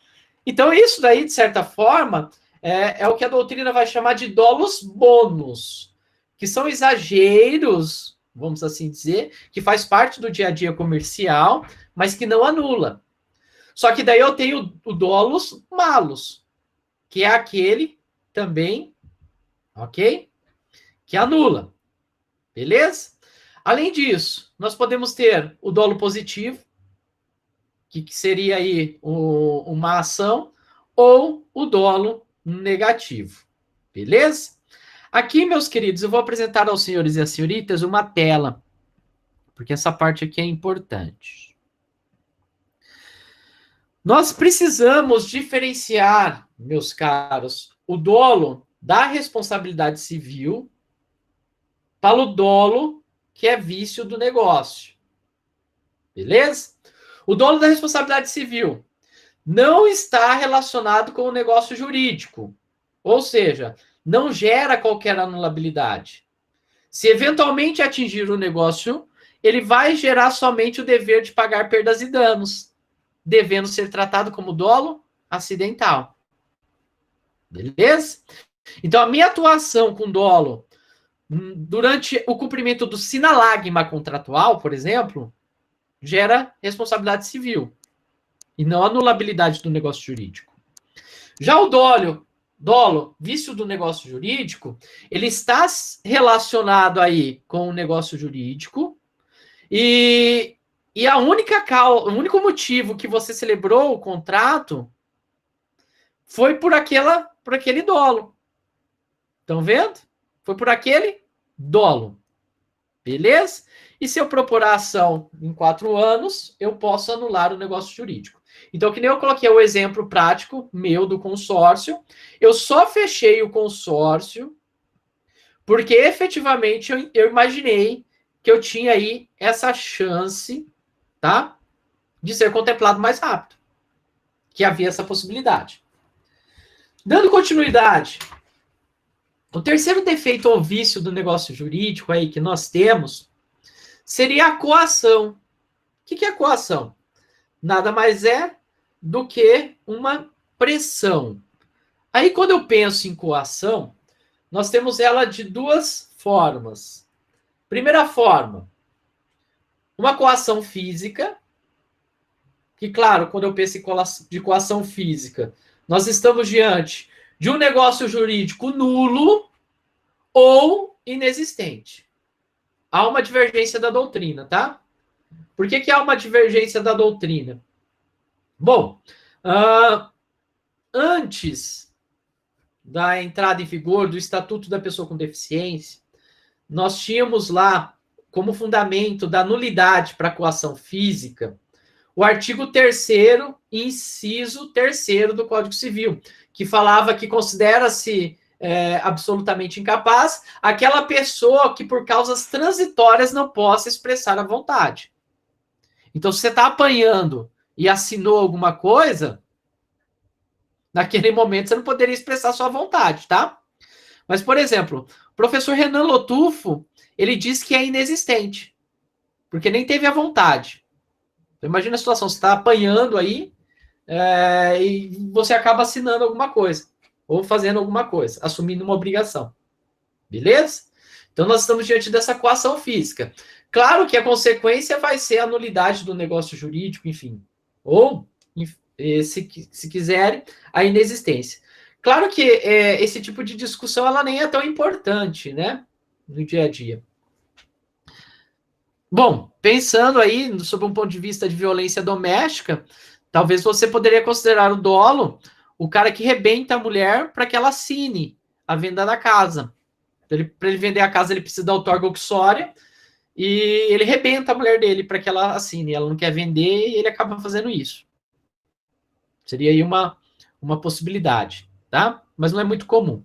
Então, isso daí, de certa forma, é o que a doutrina vai chamar de dolus bonus, que são exageros, vamos assim dizer, que faz parte do dia a dia comercial, mas que não anula. Só que daí eu tenho o dolus malus, que é aquele também, ok? Que anula, beleza? Além disso, nós podemos ter o dolo positivo, que seria aí uma ação, ou o dolo negativo, beleza? Aqui, meus queridos, eu vou apresentar aos senhores e às senhoritas uma tela, porque essa parte aqui é importante. Nós precisamos diferenciar, meus caros, o dolo da responsabilidade civil para o dolo que é vício do negócio. Beleza? O dolo da responsabilidade civil não está relacionado com o negócio jurídico. Ou seja, não gera qualquer anulabilidade. Se eventualmente atingir o negócio, ele vai gerar somente o dever de pagar perdas e danos, devendo ser tratado como dolo acidental. Beleza? Então, a minha atuação com dolo durante o cumprimento do sinalagma contratual, por exemplo, gera responsabilidade civil e não anulabilidade do negócio jurídico. Já o dolo, vício do negócio jurídico, ele está relacionado aí com o negócio jurídico e o único motivo que você celebrou o contrato foi por aquele dolo. Estão vendo? Foi por aquele dolo. Beleza? E se eu propor a ação em 4 anos, eu posso anular o negócio jurídico. Então, que nem eu coloquei o exemplo prático meu do consórcio, eu só fechei o consórcio porque efetivamente eu imaginei que eu tinha aí essa chance, tá? De ser contemplado mais rápido. Que havia essa possibilidade. Dando continuidade, o terceiro defeito ou vício do negócio jurídico aí que nós temos seria a coação. O que é coação? Nada mais é do que uma pressão. Aí, quando eu penso em coação, nós temos ela de duas formas. Primeira forma, uma coação física, que, claro, quando eu penso de coação física, nós estamos diante de um negócio jurídico nulo ou inexistente. Há uma divergência da doutrina, tá? Por que há uma divergência da doutrina? Bom, antes da entrada em vigor do Estatuto da Pessoa com Deficiência, nós tínhamos lá, como fundamento da nulidade para a coação física, o artigo 3º, inciso 3º do Código Civil, que falava que considera-se absolutamente incapaz aquela pessoa que, por causas transitórias, não possa expressar a vontade. Então, se você está apanhando e assinou alguma coisa, naquele momento você não poderia expressar sua vontade, tá? Mas, por exemplo, o professor Renan Lotufo, ele diz que é inexistente, porque nem teve a vontade. Então, imagina a situação, você está apanhando aí e você acaba assinando alguma coisa, ou fazendo alguma coisa, assumindo uma obrigação. Beleza? Então, nós estamos diante dessa coação física. Claro que a consequência vai ser a nulidade do negócio jurídico, enfim. Ou, se quiserem, a inexistência. Claro que esse tipo de discussão ela nem é tão importante, né? No dia a dia. Bom, pensando aí sob um ponto de vista de violência doméstica, talvez você poderia considerar o dolo o cara que rebenta a mulher para que ela assine a venda da casa. Para ele vender a casa, ele precisa da outorga uxória e ele rebenta a mulher dele para que ela assine. Ela não quer vender e ele acaba fazendo isso. Seria aí uma possibilidade, tá? Mas não é muito comum.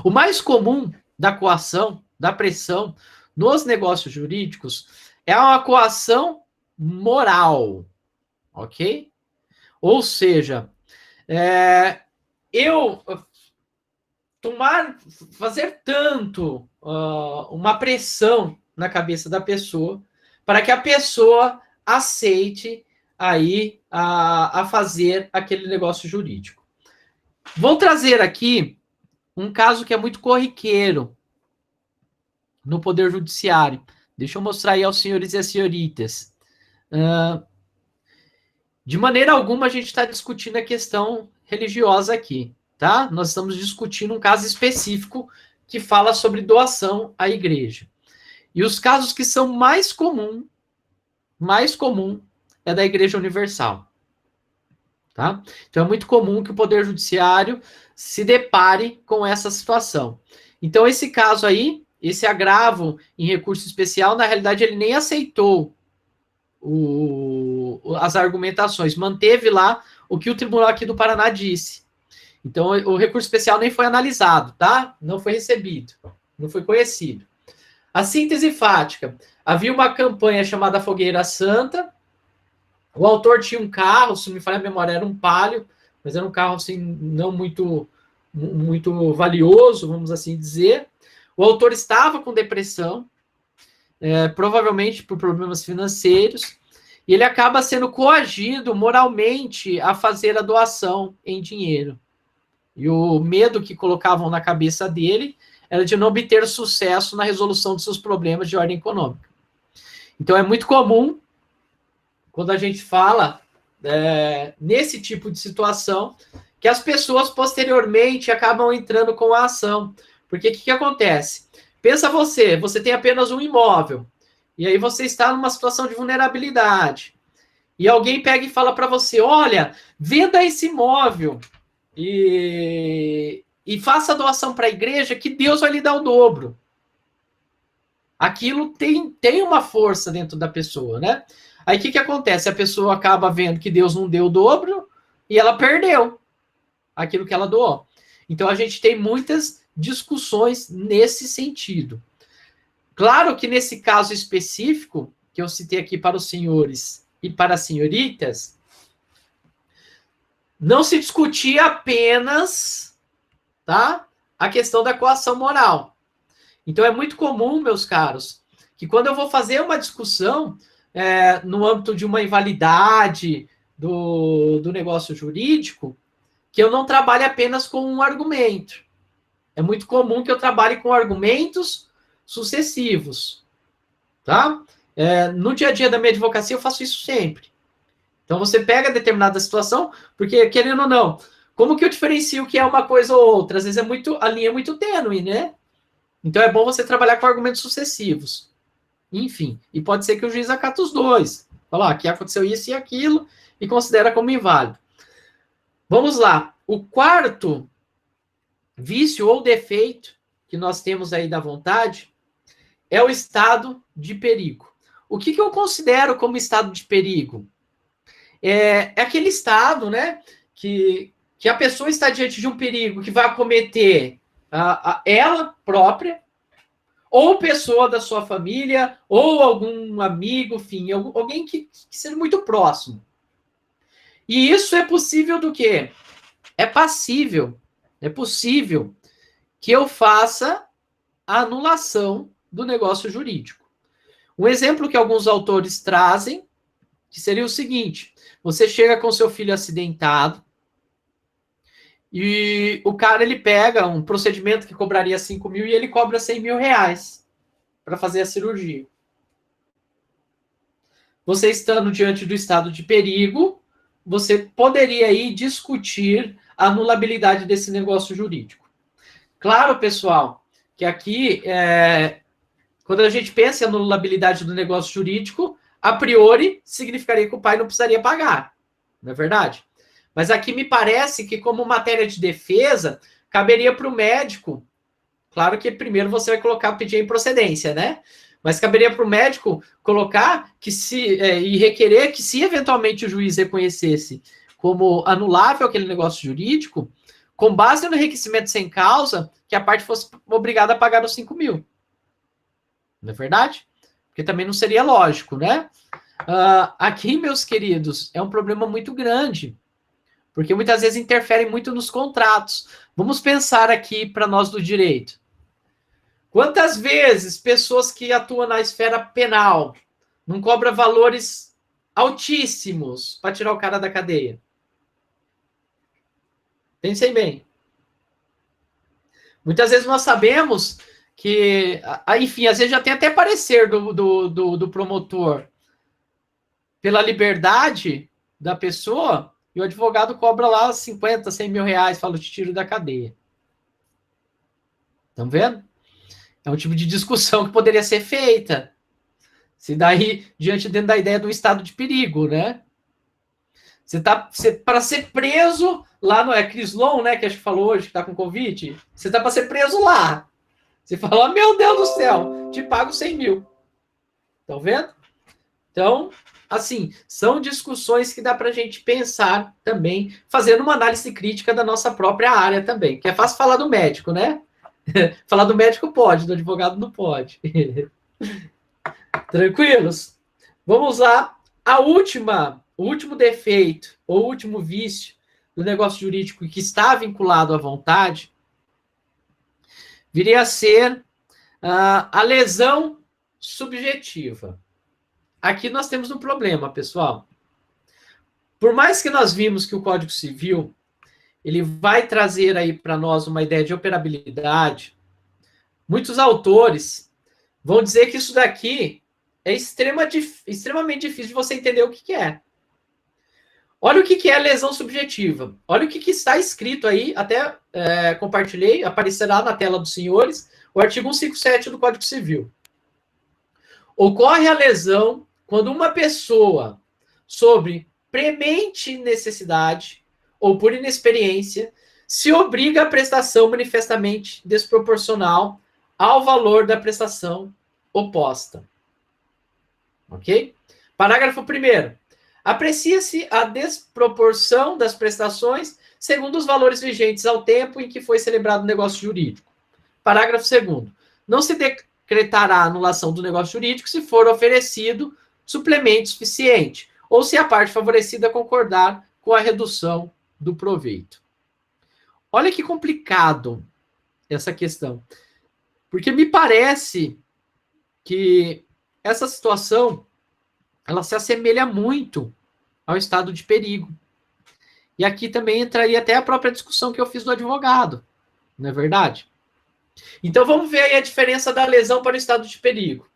O mais comum da coação, da pressão, nos negócios jurídicos é uma coação moral, ok? Ou seja, eu fazer tanto uma pressão na cabeça da pessoa para que a pessoa aceite aí a fazer aquele negócio jurídico. Vou trazer aqui um caso que é muito corriqueiro no Poder Judiciário. Deixa eu mostrar aí aos senhores e às senhoritas. De maneira alguma, a gente está discutindo a questão religiosa aqui, tá? Nós estamos discutindo um caso específico que fala sobre doação à igreja. E os casos que são mais comum é da Igreja Universal. Tá? Então é muito comum que o Poder Judiciário se depare com essa situação. Então esse caso aí, esse agravo em recurso especial, na realidade ele nem aceitou as argumentações, manteve lá o que o tribunal aqui do Paraná disse. Então o recurso especial nem foi analisado, tá? Não foi recebido, não foi conhecido. A síntese fática, havia uma campanha chamada Fogueira Santa. O autor tinha um carro, se não me falha a memória, era um Palio, mas era um carro assim, não muito valioso, vamos assim dizer. O autor estava com depressão, provavelmente por problemas financeiros, e ele acaba sendo coagido moralmente a fazer a doação em dinheiro. E o medo que colocavam na cabeça dele era de não obter sucesso na resolução de seus problemas de ordem econômica. Então é muito comum, quando a gente fala nesse tipo de situação, que as pessoas posteriormente acabam entrando com a ação. Porque o que acontece? Pensa você tem apenas um imóvel, e aí você está numa situação de vulnerabilidade, e alguém pega e fala para você, olha, venda esse imóvel e faça a doação para a igreja que Deus vai lhe dar o dobro. Aquilo tem uma força dentro da pessoa, né? Aí o que acontece? A pessoa acaba vendo que Deus não deu o dobro e ela perdeu aquilo que ela doou. Então a gente tem muitas discussões nesse sentido. Claro que nesse caso específico, que eu citei aqui para os senhores e para as senhoritas, não se discutia apenas, tá, a questão da coação moral. Então, é muito comum, meus caros, que quando eu vou fazer uma discussão no âmbito de uma invalidade do negócio jurídico, que eu não trabalhe apenas com um argumento. É muito comum que eu trabalhe com argumentos sucessivos, tá? No dia a dia da minha advocacia, eu faço isso sempre. Então, você pega determinada situação, porque, querendo ou não, como que eu diferencio o que é uma coisa ou outra? Às vezes a linha é muito tênue, né? Então, é bom você trabalhar com argumentos sucessivos. Enfim, e pode ser que o juiz acata os dois. Fala, aqui aconteceu isso e aquilo, e considera como inválido. Vamos lá. O quarto vício ou defeito que nós temos aí da vontade é o estado de perigo. O que eu considero como estado de perigo? É aquele estado, né, que a pessoa está diante de um perigo que vai acometer ela própria, ou pessoa da sua família, ou algum amigo, enfim, alguém que seja muito próximo. E isso é possível do quê? É possível que eu faça a anulação do negócio jurídico. Um exemplo que alguns autores trazem, que seria o seguinte: você chega com seu filho acidentado e o cara ele pega um procedimento que cobraria 5 mil e ele cobra 100 mil reais para fazer a cirurgia. Você estando diante do estado de perigo, você poderia aí discutir a anulabilidade desse negócio jurídico. Claro, pessoal, que aqui, quando a gente pensa em anulabilidade do negócio jurídico, a priori, significaria que o pai não precisaria pagar, não é verdade? Mas aqui me parece que, como matéria de defesa, caberia para o médico, claro que primeiro você vai pedir a improcedência, né? Mas caberia para o médico colocar e requerer que, se eventualmente o juiz reconhecesse como anulável aquele negócio jurídico, com base no enriquecimento sem causa, que a parte fosse obrigada a pagar os 5 mil. Não é verdade? Porque também não seria lógico, né? Aqui, meus queridos, é um problema muito grande, porque muitas vezes interfere muito nos contratos. Vamos pensar aqui para nós do direito. Quantas vezes pessoas que atuam na esfera penal não cobram valores altíssimos para tirar o cara da cadeia? Pensem bem. Muitas vezes nós sabemos que, enfim, às vezes já tem até parecer do promotor pela liberdade da pessoa, e o advogado cobra lá 50, 100 mil reais, fala, te tiro da cadeia. Estão vendo? É um tipo de discussão que poderia ser feita. Se daí, dentro da ideia do estado de perigo, né? Para ser preso lá no Crislon, né? Que acho que falou hoje, que está com Covid. Você está para ser preso lá. Você fala, oh, meu Deus do céu, te pago 100 mil. Estão vendo? Então, assim, são discussões que dá para a gente pensar também, fazendo uma análise crítica da nossa própria área também. Que é fácil falar do médico, né? Falar do médico pode, do advogado não pode. Tranquilos? Vamos lá. O último defeito, ou último vício do negócio jurídico que está vinculado à vontade, viria a ser a lesão subjetiva. Aqui nós temos um problema, pessoal. Por mais que nós vimos que o Código Civil ele vai trazer aí para nós uma ideia de operabilidade, muitos autores vão dizer que isso daqui é extremamente difícil de você entender o que é. Olha o que é lesão subjetiva. Olha o que está escrito aí, até compartilhei, aparecerá na tela dos senhores, o artigo 157 do Código Civil. Ocorre a lesão quando uma pessoa, sobre premente necessidade ou por inexperiência, se obriga à prestação manifestamente desproporcional ao valor da prestação oposta. Ok? Parágrafo 1º. Aprecia-se a desproporção das prestações segundo os valores vigentes ao tempo em que foi celebrado o negócio jurídico. Parágrafo 2º. Não se decretará a anulação do negócio jurídico se for oferecido suplemento suficiente, ou se a parte favorecida concordar com a redução do proveito. Olha que complicado essa questão, porque me parece que essa situação ela se assemelha muito ao estado de perigo. E aqui também entraria até a própria discussão que eu fiz do advogado, não é verdade? Então vamos ver aí a diferença da lesão para o estado de perigo,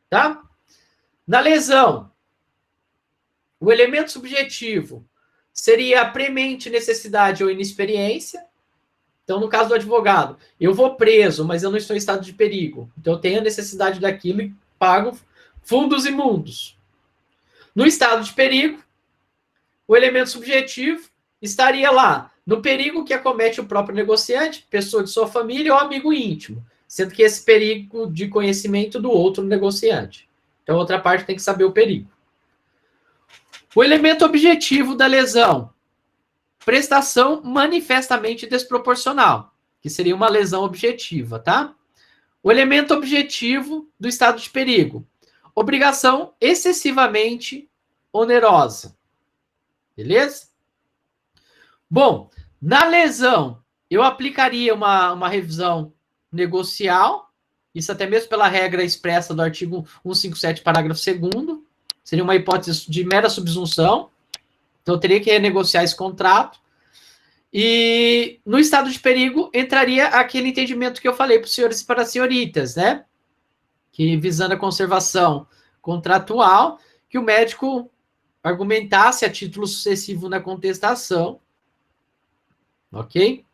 tá? Na lesão, o elemento subjetivo seria a premente necessidade ou inexperiência. Então, no caso do advogado, eu vou preso, mas eu não estou em estado de perigo. Então, eu tenho a necessidade daquilo e pago fundos imundos. No estado de perigo, o elemento subjetivo estaria lá, no perigo que acomete o próprio negociante, pessoa de sua família ou amigo íntimo, sendo que esse perigo de conhecimento do outro negociante. Então, a outra parte tem que saber o perigo. O elemento objetivo da lesão, prestação manifestamente desproporcional, que seria uma lesão objetiva, tá? O elemento objetivo do estado de perigo, obrigação excessivamente onerosa. Beleza? Bom, na lesão, eu aplicaria uma revisão negocial, isso até mesmo pela regra expressa do artigo 157, parágrafo 2º, seria uma hipótese de mera subsunção, então eu teria que renegociar esse contrato, e no estado de perigo entraria aquele entendimento que eu falei para os senhores e para as senhoritas, né? Que visando a conservação contratual, que o médico argumentasse a título sucessivo na contestação, ok?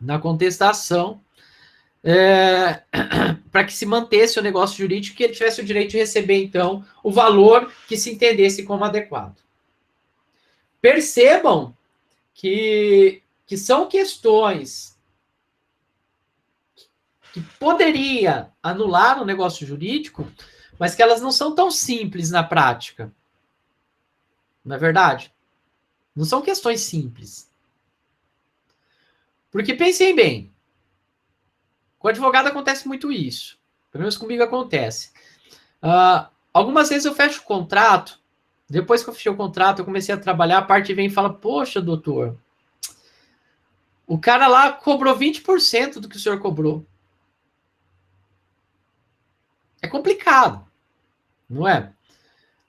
Na contestação, para que se mantesse o negócio jurídico, que ele tivesse o direito de receber, então, o valor que se entendesse como adequado. Percebam que são questões que poderia anular o negócio jurídico, mas que elas não são tão simples na prática. Não é verdade? Não são questões simples. Porque pensem bem, com o advogado acontece muito isso. Pelo menos comigo acontece. Algumas vezes eu fecho o contrato, depois que eu fechei o contrato, eu comecei a trabalhar, a parte vem e fala, poxa, doutor, o cara lá cobrou 20% do que o senhor cobrou. É complicado, não é?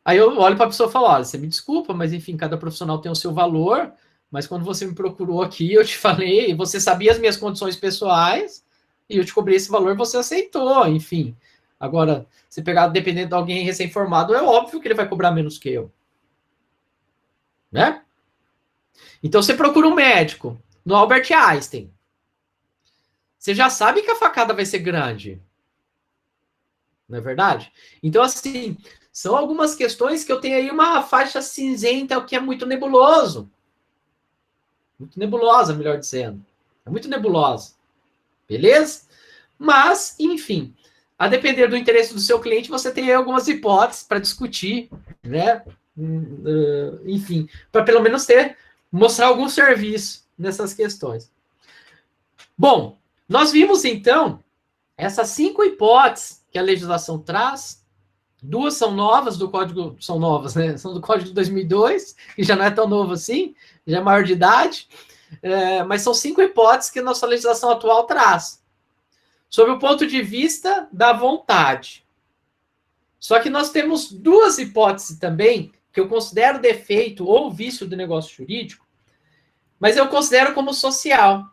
Aí eu olho para a pessoa e falo, olha, você me desculpa, mas enfim, cada profissional tem o seu valor, mas quando você me procurou aqui, eu te falei, você sabia as minhas condições pessoais, e eu te cobrei esse valor, você aceitou, enfim. Agora, se pegar, dependendo de alguém recém-formado, é óbvio que ele vai cobrar menos que eu. Né? Então, você procura um médico no Albert Einstein. Você já sabe que a facada vai ser grande. Não é verdade? Então, assim, são algumas questões que eu tenho aí uma faixa cinzenta, o que é muito nebuloso. Muito nebulosa, melhor dizendo. É muito nebulosa. Beleza? Mas, enfim, a depender do interesse do seu cliente, você tem algumas hipóteses para discutir, né? Enfim, para pelo menos mostrar algum serviço nessas questões. Bom, nós vimos então essas 5 hipóteses que a legislação traz. 2 são novas do Código, são novas, né? São do Código de 2002, que já não é tão novo assim, já é maior de idade, mas são 5 hipóteses que a nossa legislação atual traz, sob o ponto de vista da vontade. Só que nós temos 2 hipóteses também, que eu considero defeito ou vício do negócio jurídico, mas eu considero como social.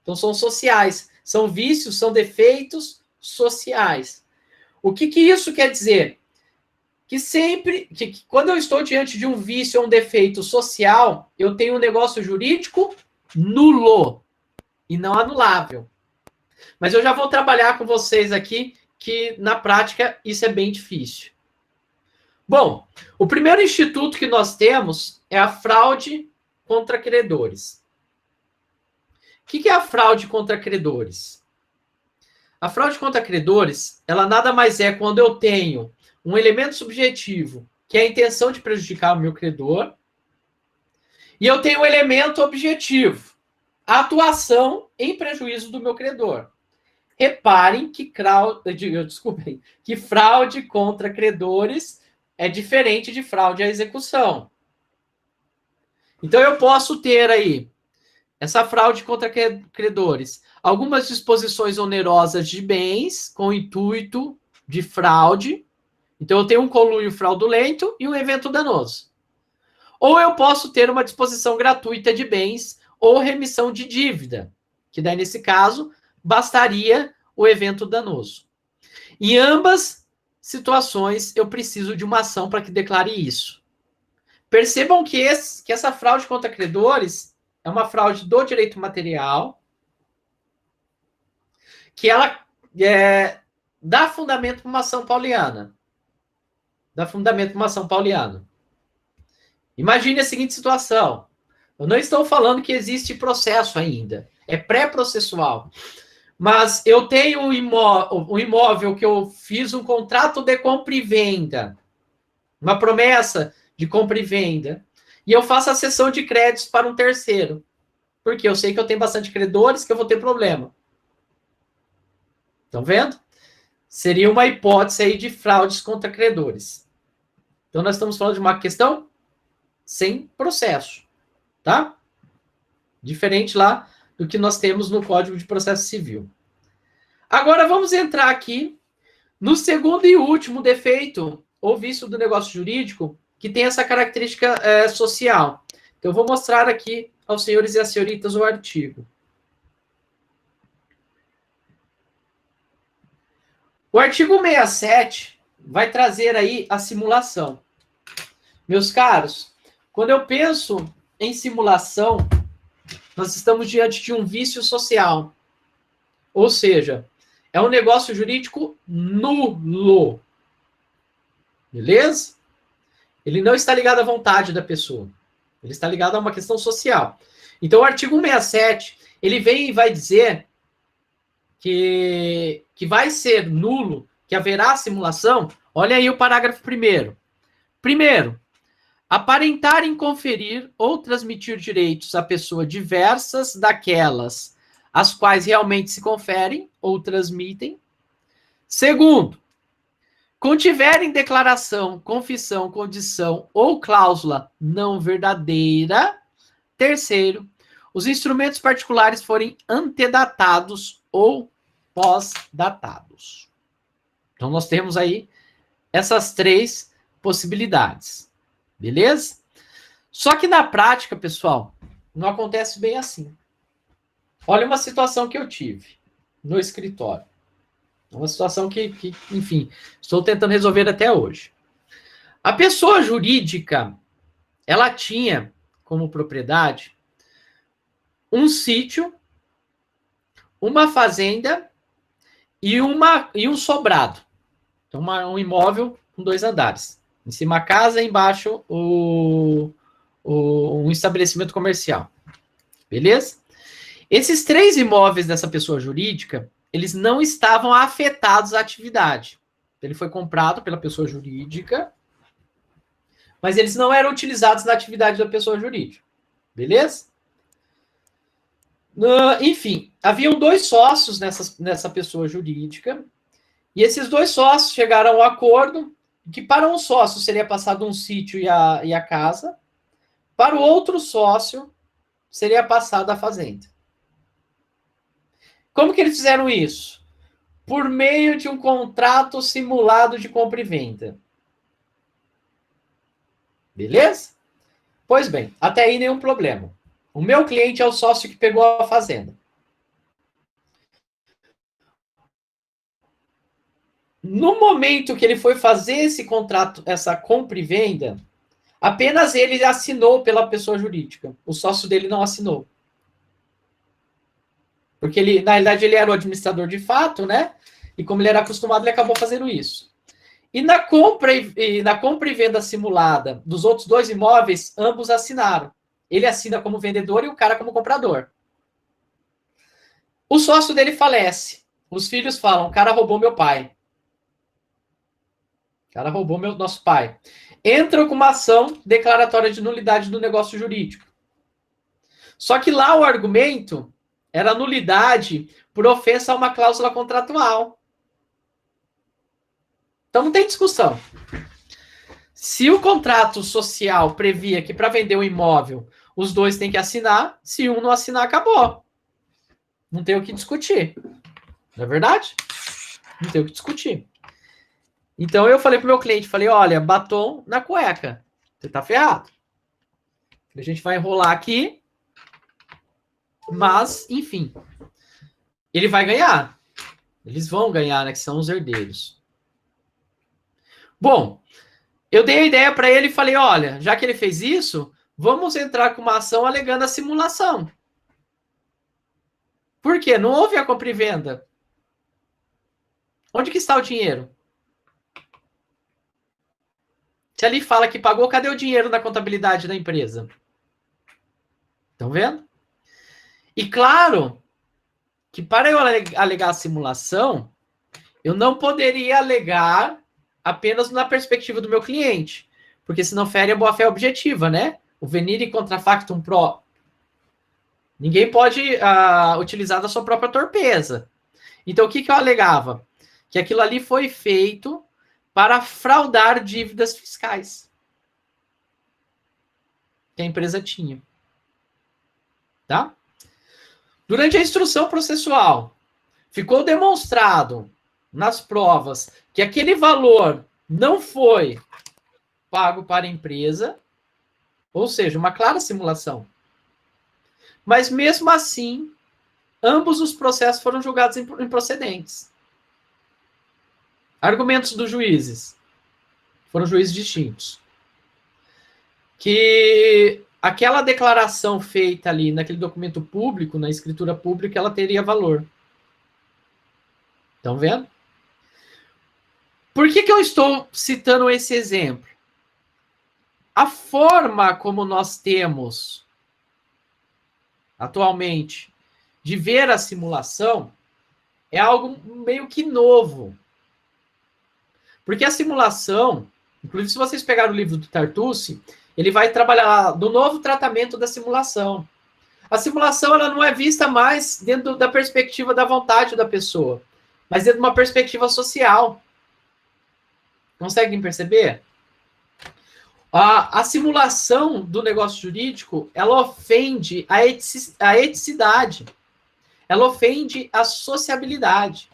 Então, são sociais. São vícios, são defeitos sociais. O que isso quer dizer? Que sempre, que quando eu estou diante de um vício ou um defeito social, eu tenho um negócio jurídico nulo e não anulável. Mas eu já vou trabalhar com vocês aqui que, na prática, isso é bem difícil. Bom, o primeiro instituto que nós temos é a fraude contra credores. O que é a fraude contra credores? A fraude contra credores, ela nada mais é quando eu tenho um elemento subjetivo, que é a intenção de prejudicar o meu credor, e eu tenho um elemento objetivo, a atuação em prejuízo do meu credor. Reparem que desculpem, que fraude contra credores é diferente de fraude à execução. Então eu posso ter aí essa fraude contra credores, algumas disposições onerosas de bens com intuito de fraude. Então eu tenho um conluio fraudulento e um evento danoso. Ou eu posso ter uma disposição gratuita de bens ou remissão de dívida, que daí nesse caso bastaria o evento danoso. Em ambas situações eu preciso de uma ação para que declare isso. Percebam que essa fraude contra credores é uma fraude do direito material, que ela dá fundamento para uma ação pauliana. Dá fundamento para uma ação pauliana. Imagine a seguinte situação. Eu não estou falando que existe processo ainda. É pré-processual. Mas eu tenho um imóvel que eu fiz um contrato de compra e venda. Uma promessa de compra e venda. E eu faço a cessão de créditos para um terceiro. Porque eu sei que eu tenho bastante credores, que eu vou ter problema. Estão vendo? Seria uma hipótese aí de fraudes contra credores. Então, nós estamos falando de uma questão sem processo, tá? Diferente lá do que nós temos no Código de Processo Civil. Agora, vamos entrar aqui no segundo e último defeito ou vício do negócio jurídico, que tem essa característica social. Então, eu vou mostrar aqui aos senhores e às senhoritas o artigo. O artigo 67 vai trazer aí a simulação. Meus caros, quando eu penso em simulação, nós estamos diante de um vício social. Ou seja, é um negócio jurídico nulo. Beleza? Ele não está ligado à vontade da pessoa. Ele está ligado a uma questão social. Então, o artigo 167, ele vem e vai dizer que vai ser nulo, que haverá simulação. Olha aí o parágrafo primeiro. Primeiro, aparentar inconferir ou transmitir direitos a pessoa diversas daquelas as quais realmente se conferem ou transmitem. Segundo, contiverem declaração, confissão, condição ou cláusula não verdadeira. Terceiro, os instrumentos particulares forem antedatados ou pós-datados. Então, nós temos aí essas três possibilidades. Beleza? Só que na prática, pessoal, não acontece bem assim. Olha uma situação que eu tive no escritório. Uma situação que, enfim, estou tentando resolver até hoje. A pessoa jurídica, ela tinha como propriedade um sítio, uma fazenda e um sobrado. Então, um imóvel com 2 andares. Em cima a casa, embaixo um estabelecimento comercial. Beleza? Esses 3 imóveis dessa pessoa jurídica, eles não estavam afetados à atividade. Ele foi comprado pela pessoa jurídica, mas eles não eram utilizados na atividade da pessoa jurídica. Beleza? Enfim, haviam 2 sócios nessa pessoa jurídica, e esses 2 sócios chegaram a um acordo que para um sócio seria passado um sítio e a casa, para o outro sócio seria passada a fazenda. Como que eles fizeram isso? Por meio de um contrato simulado de compra e venda. Beleza? Pois bem, até aí nenhum problema. O meu cliente é o sócio que pegou a fazenda. No momento que ele foi fazer esse contrato, essa compra e venda, apenas ele assinou pela pessoa jurídica. O sócio dele não assinou. Porque ele, na realidade, ele era o administrador de fato, né? E como ele era acostumado, ele acabou fazendo isso. E na compra e venda simulada dos outros 2 imóveis, ambos assinaram. Ele assina como vendedor e o cara como comprador. O sócio dele falece. Os filhos falam, o cara roubou meu pai. O cara roubou nosso pai. Entram com uma ação declaratória de nulidade do negócio jurídico. Só que lá o argumento era nulidade por ofensa a uma cláusula contratual. Então não tem discussão. Se o contrato social previa que para vender um imóvel os dois têm que assinar, se um não assinar, acabou. Não tem o que discutir. Não é verdade? Não tem o que discutir. Então eu falei pro meu cliente, falei, olha, batom na cueca. Você tá ferrado. A gente vai enrolar aqui, mas, enfim, ele vai ganhar. Eles vão ganhar, né, que são os herdeiros. Bom, eu dei a ideia para ele e falei, olha, já que ele fez isso, vamos entrar com uma ação alegando a simulação. Por quê? Não houve a compra e venda. Onde que está o dinheiro? Se ali fala que pagou, cadê o dinheiro na contabilidade da empresa? Estão vendo? E claro que para eu alegar a simulação, eu não poderia alegar apenas na perspectiva do meu cliente, porque senão fere a boa-fé objetiva, né? O venire contra factum pro. Ninguém pode utilizar da sua própria torpeza. Então, o que eu alegava? Que aquilo ali foi feito para fraudar dívidas fiscais que a empresa tinha. Tá? Durante a instrução processual, ficou demonstrado nas provas que aquele valor não foi pago para a empresa, ou seja, uma clara simulação. Mas mesmo assim, ambos os processos foram julgados improcedentes. Argumentos dos juízes. Foram juízes distintos. Que aquela declaração feita ali naquele documento público, na escritura pública, ela teria valor. Estão vendo? Por que eu estou citando esse exemplo? A forma como nós temos atualmente de ver a simulação é algo meio que novo. Porque a simulação, inclusive se vocês pegarem o livro do Tartucci, ele vai trabalhar do novo tratamento da simulação. A simulação ela não é vista mais dentro da perspectiva da vontade da pessoa, mas dentro de uma perspectiva social. Conseguem perceber? A simulação do negócio jurídico, ela ofende a eticidade. Ela ofende a sociabilidade.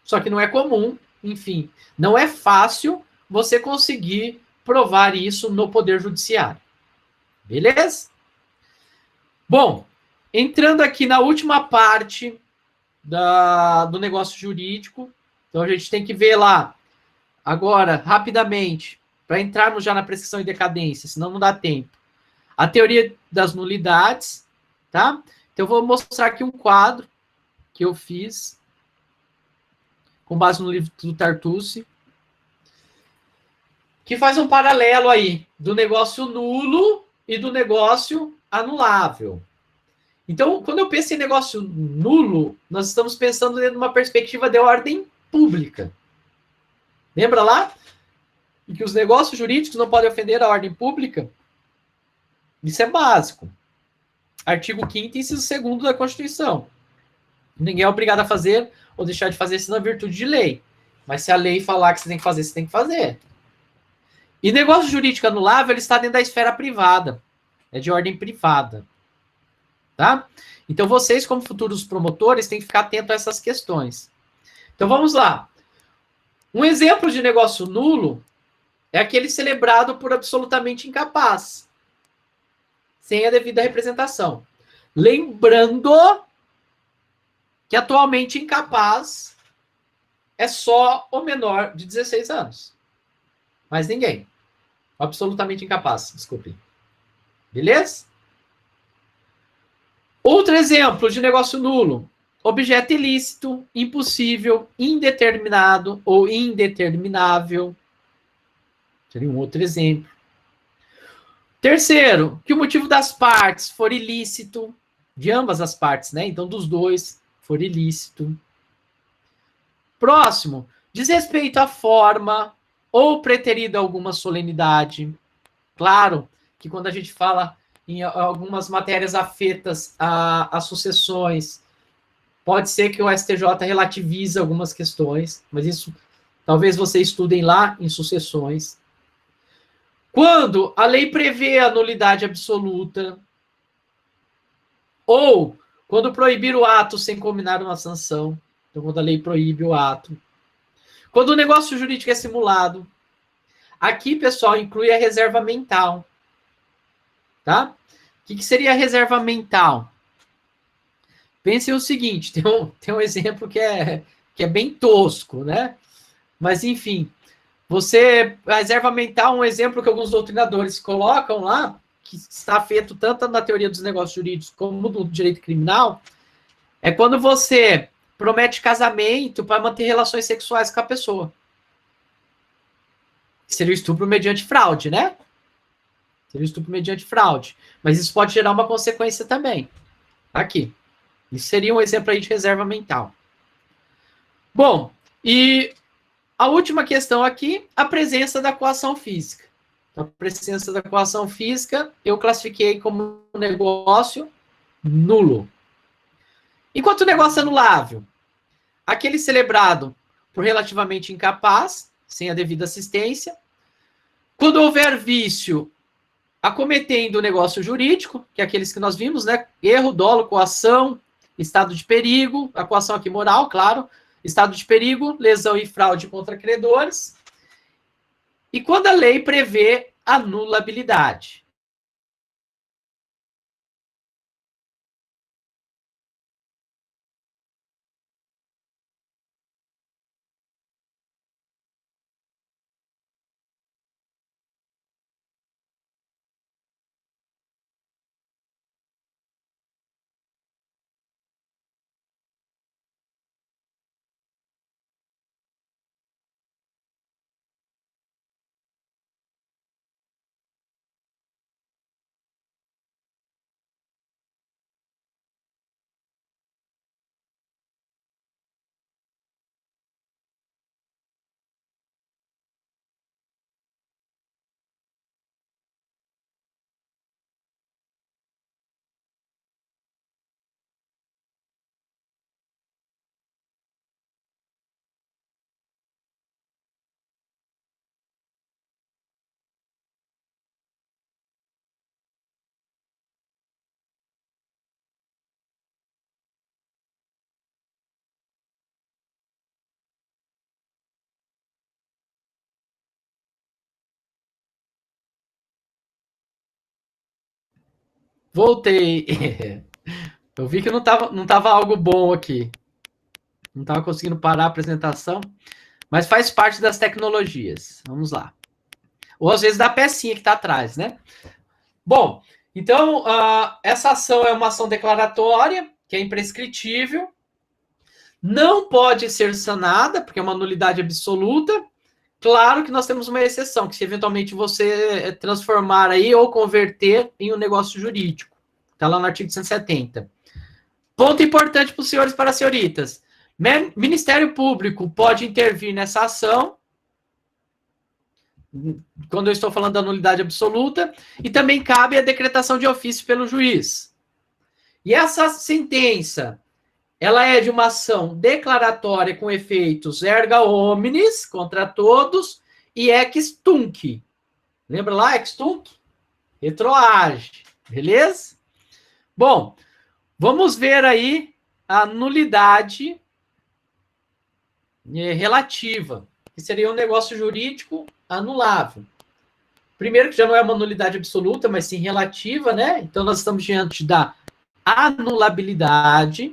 Só que não é comum, enfim, não é fácil você conseguir provar isso no Poder Judiciário. Beleza? Bom, entrando aqui na última parte do negócio jurídico, então a gente tem que ver lá, agora, rapidamente, para entrarmos já na prescrição e decadência, senão não dá tempo. A teoria das nulidades, tá? Então eu vou mostrar aqui um quadro que eu fiz com base no livro do Tartucci, que faz um paralelo aí do negócio nulo e do negócio anulável. Então, quando eu penso em negócio nulo, nós estamos pensando dentro de uma perspectiva de ordem pública. Lembra lá? E que os negócios jurídicos não podem ofender a ordem pública? Isso é básico. Artigo 5º, inciso 2º da Constituição. Ninguém é obrigado a fazer ou deixar de fazer isso na virtude de lei. Mas se a lei falar que você tem que fazer, você tem que fazer. E negócio jurídico anulável, ele está dentro da esfera privada. É de ordem privada. Tá? Então, vocês, como futuros promotores, têm que ficar atentos a essas questões. Então, vamos lá. Um exemplo de negócio nulo é aquele celebrado por absolutamente incapaz, sem a devida representação. Lembrando que atualmente incapaz é só o menor de 16 anos. Mais ninguém. Absolutamente incapaz, desculpe. Beleza? Outro exemplo de negócio nulo. Objeto ilícito, impossível, indeterminado ou indeterminável. Seria um outro exemplo. Terceiro, que o motivo das partes for ilícito, de ambas as partes, né? Então, dos dois, for ilícito. Próximo, diz respeito à forma ou preterida alguma solenidade. Claro que quando a gente fala em algumas matérias afetas a sucessões, pode ser que o STJ relativize algumas questões, mas isso talvez vocês estudem lá em sucessões. Quando a lei prevê a nulidade absoluta, ou quando proibir o ato sem combinar uma sanção, então quando a lei proíbe o ato. Quando o negócio jurídico é simulado, aqui, pessoal, inclui a reserva mental. Tá? O que seria a reserva mental? Pensem o seguinte, tem um exemplo que é bem tosco, né? Mas, enfim, a reserva mental é um exemplo que alguns doutrinadores colocam lá, que está feito tanto na teoria dos negócios jurídicos como no direito criminal, é quando você promete casamento para manter relações sexuais com a pessoa. Seria o estupro mediante fraude, né? Seria o estupro mediante fraude. Mas isso pode gerar uma consequência também. Aqui. Isso seria um exemplo aí de reserva mental. Bom, e a última questão aqui, a presença da coação física. A presença da coação física eu classifiquei como um negócio nulo. Enquanto o negócio anulável, aquele celebrado por relativamente incapaz, sem a devida assistência. Quando houver vício, acometendo o negócio jurídico, que é aqueles que nós vimos, né? Erro, dolo, coação, estado de perigo, a coação aqui moral, claro, estado de perigo, lesão e fraude contra credores. E quando a lei prevê anulabilidade. Voltei. Eu vi que não tava algo bom aqui. Não estava conseguindo parar a apresentação, mas faz parte das tecnologias. Vamos lá. Ou às vezes da pecinha que está atrás, né? Bom, então, essa ação é uma ação declaratória, que é imprescritível, não pode ser sanada, porque é uma nulidade absoluta. Claro que nós temos uma exceção, que se eventualmente você transformar aí ou converter em um negócio jurídico. Está lá no artigo 170. Ponto importante para os senhores e para as senhoritas. Ministério Público pode intervir nessa ação, quando eu estou falando da nulidade absoluta, e também cabe a decretação de ofício pelo juiz. E essa sentença, ela é de uma ação declaratória com efeitos erga omnes, contra todos, e ex tunc. Lembra lá, ex tunc? Retroage, beleza? Bom, vamos ver aí a nulidade relativa, que seria um negócio jurídico anulável. Primeiro que já não é uma nulidade absoluta, mas sim relativa, né? Então nós estamos diante da anulabilidade.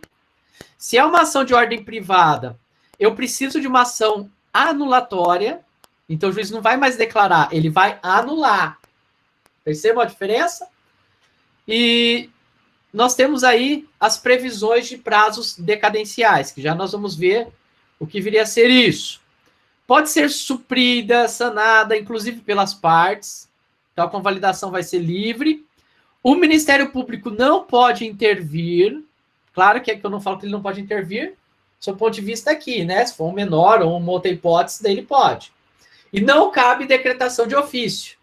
Se é uma ação de ordem privada, eu preciso de uma ação anulatória, então o juiz não vai mais declarar, ele vai anular. Percebam a diferença? E nós temos aí as previsões de prazos decadenciais, que já nós vamos ver o que viria a ser isso. Pode ser suprida, sanada, inclusive pelas partes. Então, a convalidação vai ser livre. O Ministério Público não pode intervir. Claro que é que eu não falo que ele não pode intervir, do seu ponto de vista aqui, né? Se for um menor ou uma outra hipótese, daí ele pode. E não cabe decretação de ofício.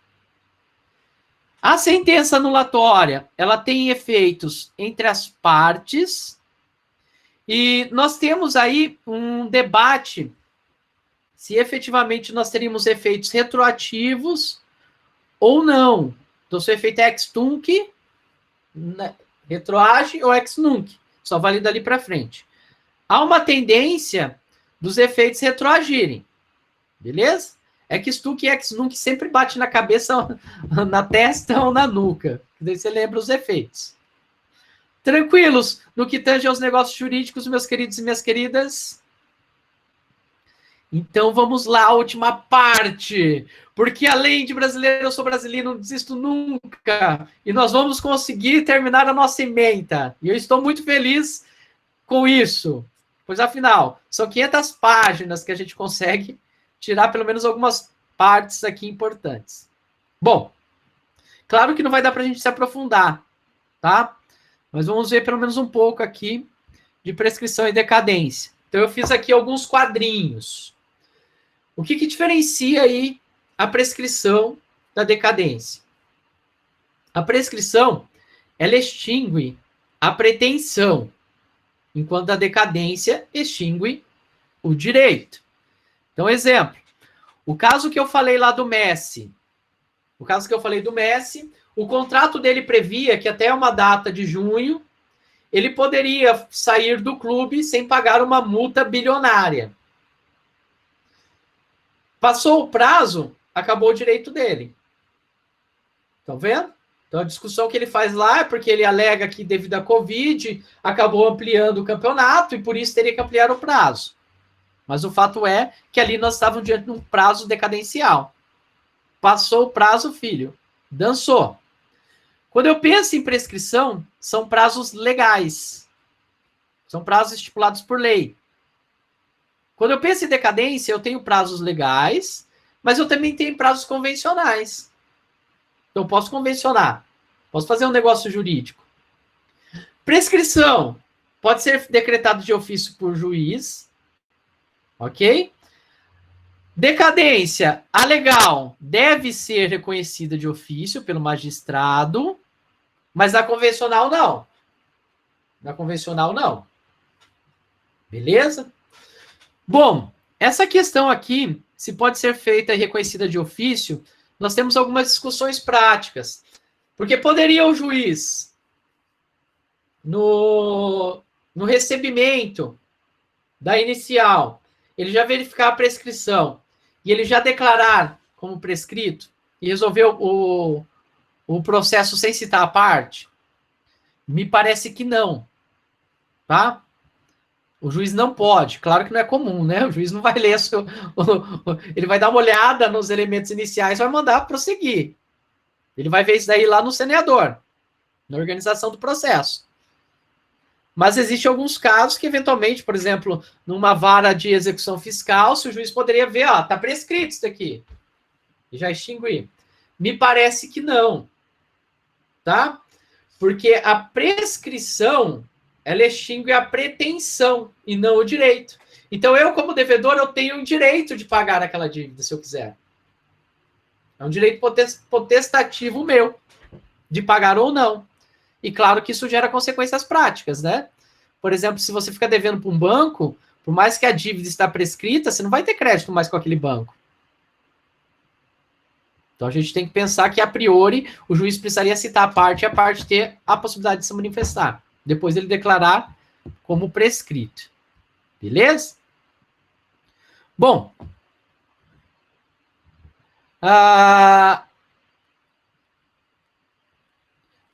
A sentença anulatória, ela tem efeitos entre as partes, e nós temos aí um debate se efetivamente nós teríamos efeitos retroativos ou não. Então, se o efeito é ex tunc, né, retroage ou ex nunc, só vale dali para frente. Há uma tendência dos efeitos retroagirem, beleza? Ex tunc e ex nunc sempre bate na cabeça, na testa ou na nuca. Daí você lembra os efeitos. Tranquilos no que tange aos negócios jurídicos, meus queridos e minhas queridas? Então vamos lá, a última parte. Porque além de brasileiro, eu sou brasileiro, não desisto nunca. E nós vamos conseguir terminar a nossa ementa. E eu estou muito feliz com isso. Pois afinal, são 500 páginas que a gente consegue tirar pelo menos algumas partes aqui importantes. Bom, claro que não vai dar para a gente se aprofundar, tá? Mas vamos ver pelo menos um pouco aqui de prescrição e decadência. Então eu fiz aqui alguns quadrinhos. O que diferencia aí a prescrição da decadência? A prescrição, ela extingue a pretensão, enquanto a decadência extingue o direito. Então, exemplo, o caso que eu falei lá do Messi, o contrato dele previa que até uma data de junho, ele poderia sair do clube sem pagar uma multa bilionária. Passou o prazo, acabou o direito dele. Estão vendo? Então, a discussão que ele faz lá é porque ele alega que, devido à Covid, acabou ampliando o campeonato e, por isso, teria que ampliar o prazo. Mas o fato é que ali nós estávamos diante de um prazo decadencial. Passou o prazo, filho. Dançou. Quando eu penso em prescrição, são prazos legais. São prazos estipulados por lei. Quando eu penso em decadência, eu tenho prazos legais, mas eu também tenho prazos convencionais. Então, eu posso convencionar. Posso fazer um negócio jurídico. Prescrição pode ser decretado de ofício por juiz. Ok? Decadência, a legal deve ser reconhecida de ofício pelo magistrado, mas a convencional não. Na convencional não. Beleza? Bom, essa questão aqui, se pode ser feita e reconhecida de ofício, nós temos algumas discussões práticas. Porque poderia o juiz, no recebimento da inicial, ele já verificar a prescrição e ele já declarar como prescrito e resolver o processo sem citar a parte? Me parece que não, tá? O juiz não pode, claro que não é comum, né? O juiz não vai ler ele vai dar uma olhada nos elementos iniciais e vai mandar prosseguir. Ele vai ver isso daí lá no seneador, na organização do processo. Mas existem alguns casos que, eventualmente, por exemplo, numa vara de execução fiscal, se o juiz poderia ver, ó, tá prescrito isso daqui, e já extinguir. Me parece que não, tá? Porque a prescrição, ela extingue a pretensão e não o direito. Então, eu, como devedor, eu tenho o direito de pagar aquela dívida, se eu quiser. É um direito potestativo meu, de pagar ou não. E claro que isso gera consequências práticas, né? Por exemplo, se você fica devendo para um banco, por mais que a dívida está prescrita, você não vai ter crédito mais com aquele banco. Então a gente tem que pensar que, a priori, o juiz precisaria citar a parte e a parte ter a possibilidade de se manifestar. Depois ele declarar como prescrito. Beleza? Bom.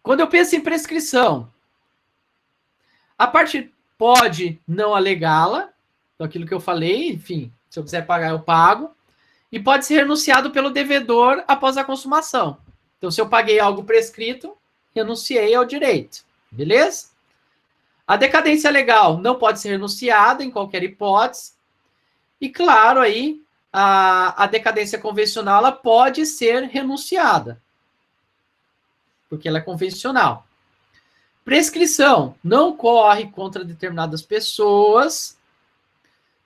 Quando eu penso em prescrição, a parte pode não alegá-la, então aquilo que eu falei, enfim, se eu quiser pagar, eu pago, e pode ser renunciado pelo devedor após a consumação. Então, se eu paguei algo prescrito, renunciei ao direito, beleza? A decadência legal não pode ser renunciada em qualquer hipótese, e claro, aí, a decadência convencional ela pode ser renunciada, porque ela é convencional. Prescrição não corre contra determinadas pessoas.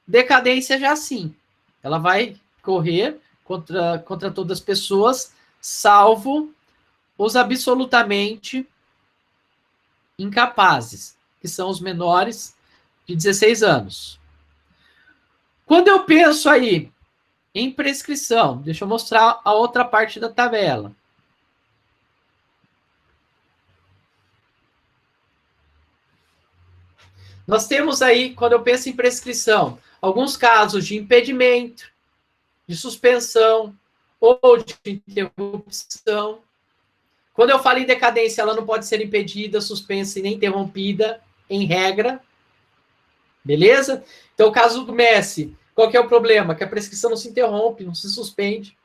Decadência já sim. Ela vai correr contra todas as pessoas, salvo os absolutamente incapazes, que são os menores de 16 anos. Quando eu penso aí em prescrição, deixa eu mostrar a outra parte da tabela. Nós temos aí, quando eu penso em prescrição, alguns casos de impedimento, de suspensão ou de interrupção. Quando eu falo em decadência, ela não pode ser impedida, suspensa e nem interrompida, em regra. Beleza? Então, o caso do Messi, qual que é o problema? Que a prescrição não se interrompe, não se suspende.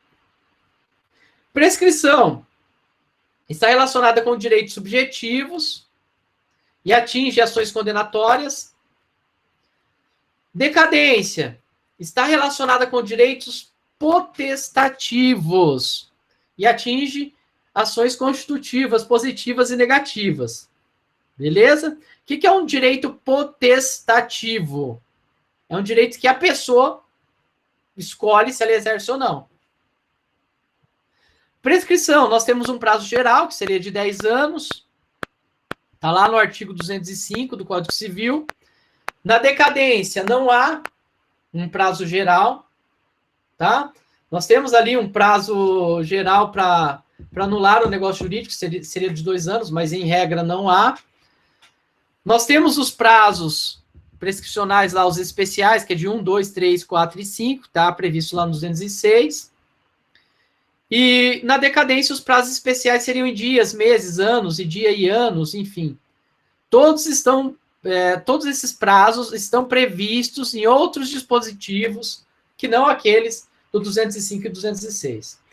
Prescrição está relacionada com direitos subjetivos e atinge ações condenatórias. Decadência está relacionada com direitos potestativos e atinge ações constitutivas, positivas e negativas. Beleza? O que é um direito potestativo? É um direito que a pessoa escolhe se ela exerce ou não. Prescrição, nós temos um prazo geral, que seria de 10 anos. Está lá no artigo 205 do Código Civil. Na decadência, não há um prazo geral, tá? Nós temos ali um prazo geral para anular o negócio jurídico, seria de 2 anos, mas em regra não há. Nós temos os prazos prescricionais lá, os especiais, que é de 1, 2, 3, 4 e 5, tá? Previsto lá no 206. E na decadência, os prazos especiais seriam em dias, meses, anos, e dia e anos, enfim. Todos esses prazos estão previstos em outros dispositivos que não aqueles do 205 e 206.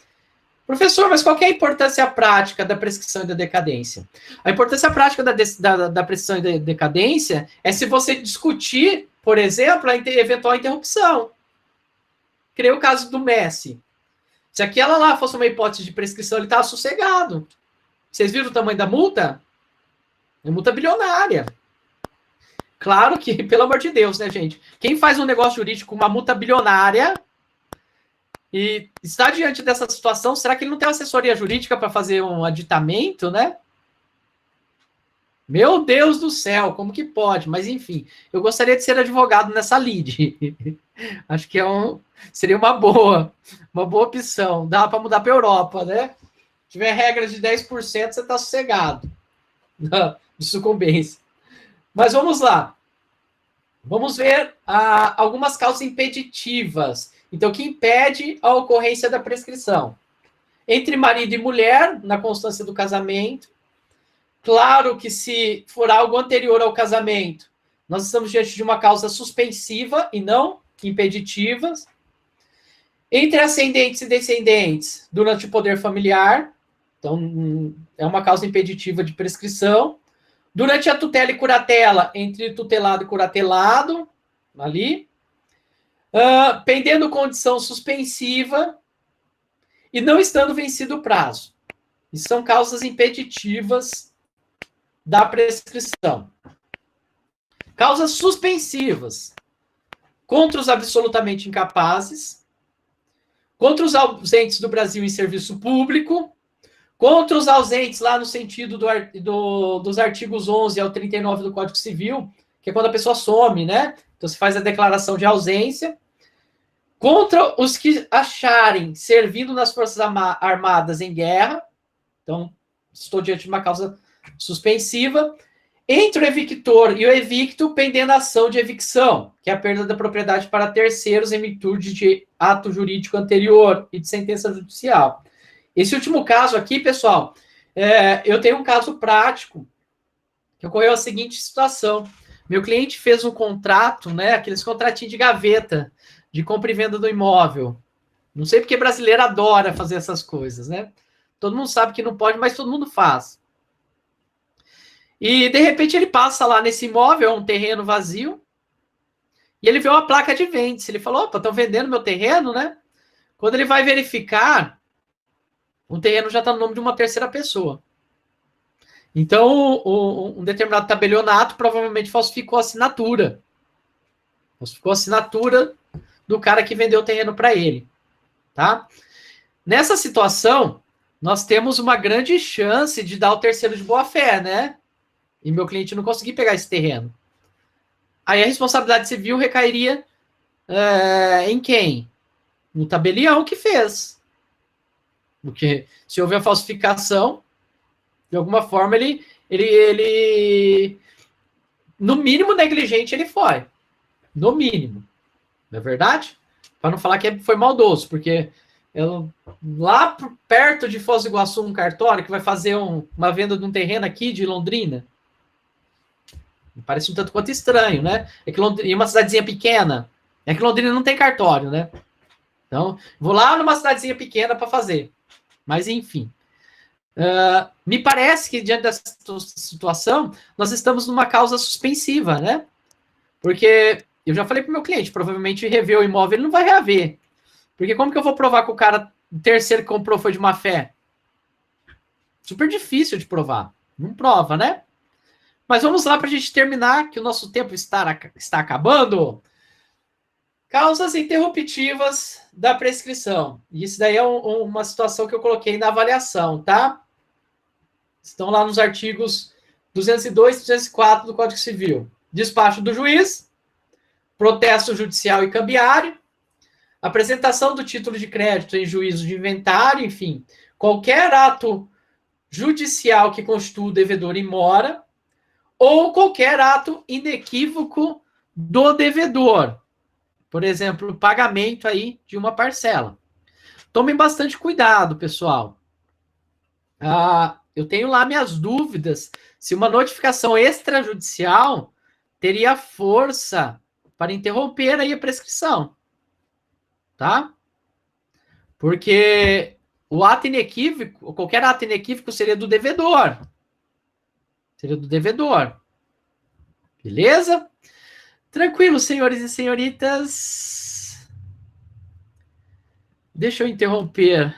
Professor, mas qual que é a importância prática da prescrição e da decadência? A importância prática da prescrição e da decadência é se você discutir, por exemplo, a eventual interrupção. Criei o caso do Messi. Se aquela lá fosse uma hipótese de prescrição, ele estava sossegado. Vocês viram o tamanho da multa? É multa bilionária. Claro que, pelo amor de Deus, né, gente? Quem faz um negócio jurídico com uma multa bilionária e está diante dessa situação, será que ele não tem assessoria jurídica para fazer um aditamento, né? Meu Deus do céu, como que pode? Mas, enfim, eu gostaria de ser advogado nessa lide. Acho que seria uma boa opção. Dá para mudar para a Europa, né? Se tiver regras de 10%, você está sossegado de sucumbência. Mas vamos lá. Vamos ver algumas causas impeditivas. Então, o que impede a ocorrência da prescrição? Entre marido e mulher, na constância do casamento. Claro que se for algo anterior ao casamento, nós estamos diante de uma causa suspensiva e não impeditiva. Entre ascendentes e descendentes, durante o poder familiar. Então, é uma causa impeditiva de prescrição. Durante a tutela e curatela, entre tutelado e curatelado, ali. Pendendo condição suspensiva e não estando vencido o prazo. Isso são causas impeditivas da prescrição. Causas suspensivas. Contra os absolutamente incapazes, contra os ausentes do Brasil em serviço público, contra os ausentes lá no sentido dos artigos 11 ao 39 do Código Civil, que é quando a pessoa some, né? Então, se faz a declaração de ausência. Contra os que acharem servindo nas Forças Armadas em guerra. Então, estou diante de uma causa suspensiva. Entre o evictor e o evicto, pendendo a ação de evicção, que é a perda da propriedade para terceiros em virtude de ato jurídico anterior e de sentença judicial. Esse último caso aqui, pessoal, eu tenho um caso prático que ocorreu a seguinte situação. Meu cliente fez um contrato, né, aqueles contratinhos de gaveta, de compra e venda do imóvel. Não sei porque brasileiro adora fazer essas coisas, né? Todo mundo sabe que não pode, mas todo mundo faz. E, de repente, ele passa lá nesse imóvel, um terreno vazio, e ele vê uma placa de venda. Ele falou, opa, estão vendendo meu terreno, né? Quando ele vai verificar, o terreno já está no nome de uma terceira pessoa. Então, um determinado tabelionato provavelmente falsificou a assinatura. Falsificou a assinatura do cara que vendeu o terreno para ele. Tá? Nessa situação, nós temos uma grande chance de dar o terceiro de boa-fé, né? E meu cliente não conseguir pegar esse terreno. Aí a responsabilidade civil recairia em quem? No tabelião que fez. Porque se houver falsificação, de alguma forma ele no mínimo negligente ele foi. No mínimo. Não é verdade? Para não falar que foi maldoso, porque lá perto de Foz do Iguaçu, um cartório que vai fazer uma venda de um terreno aqui de Londrina. Me parece um tanto quanto estranho, né? É que Londrina, uma cidadezinha pequena, é que Londrina não tem cartório, né? Então, vou lá numa cidadezinha pequena para fazer. Mas, enfim. Me parece que, diante dessa situação, nós estamos numa causa suspensiva, né? Porque eu já falei para o meu cliente, provavelmente rever o imóvel ele não vai reaver. Porque como que eu vou provar que o cara, o terceiro que comprou foi de má fé? Super difícil de provar. Não prova, né? Mas vamos lá para a gente terminar, que o nosso tempo está acabando. Causas interruptivas da prescrição. Isso daí é uma situação que eu coloquei na avaliação, tá? Estão lá nos artigos 202 e 204 do Código Civil. Despacho do juiz, protesto judicial e cambiário, apresentação do título de crédito em juízo de inventário, enfim, qualquer ato judicial que constitua o devedor em mora, ou qualquer ato inequívoco do devedor. Por exemplo, o pagamento aí de uma parcela. Tomem bastante cuidado, pessoal. Eu tenho lá minhas dúvidas se uma notificação extrajudicial teria força para interromper aí a prescrição. Tá? Porque o ato inequívoco, qualquer ato inequívoco seria do devedor. Seria do devedor. Beleza? Tranquilo, senhores e senhoritas. Deixa eu interromper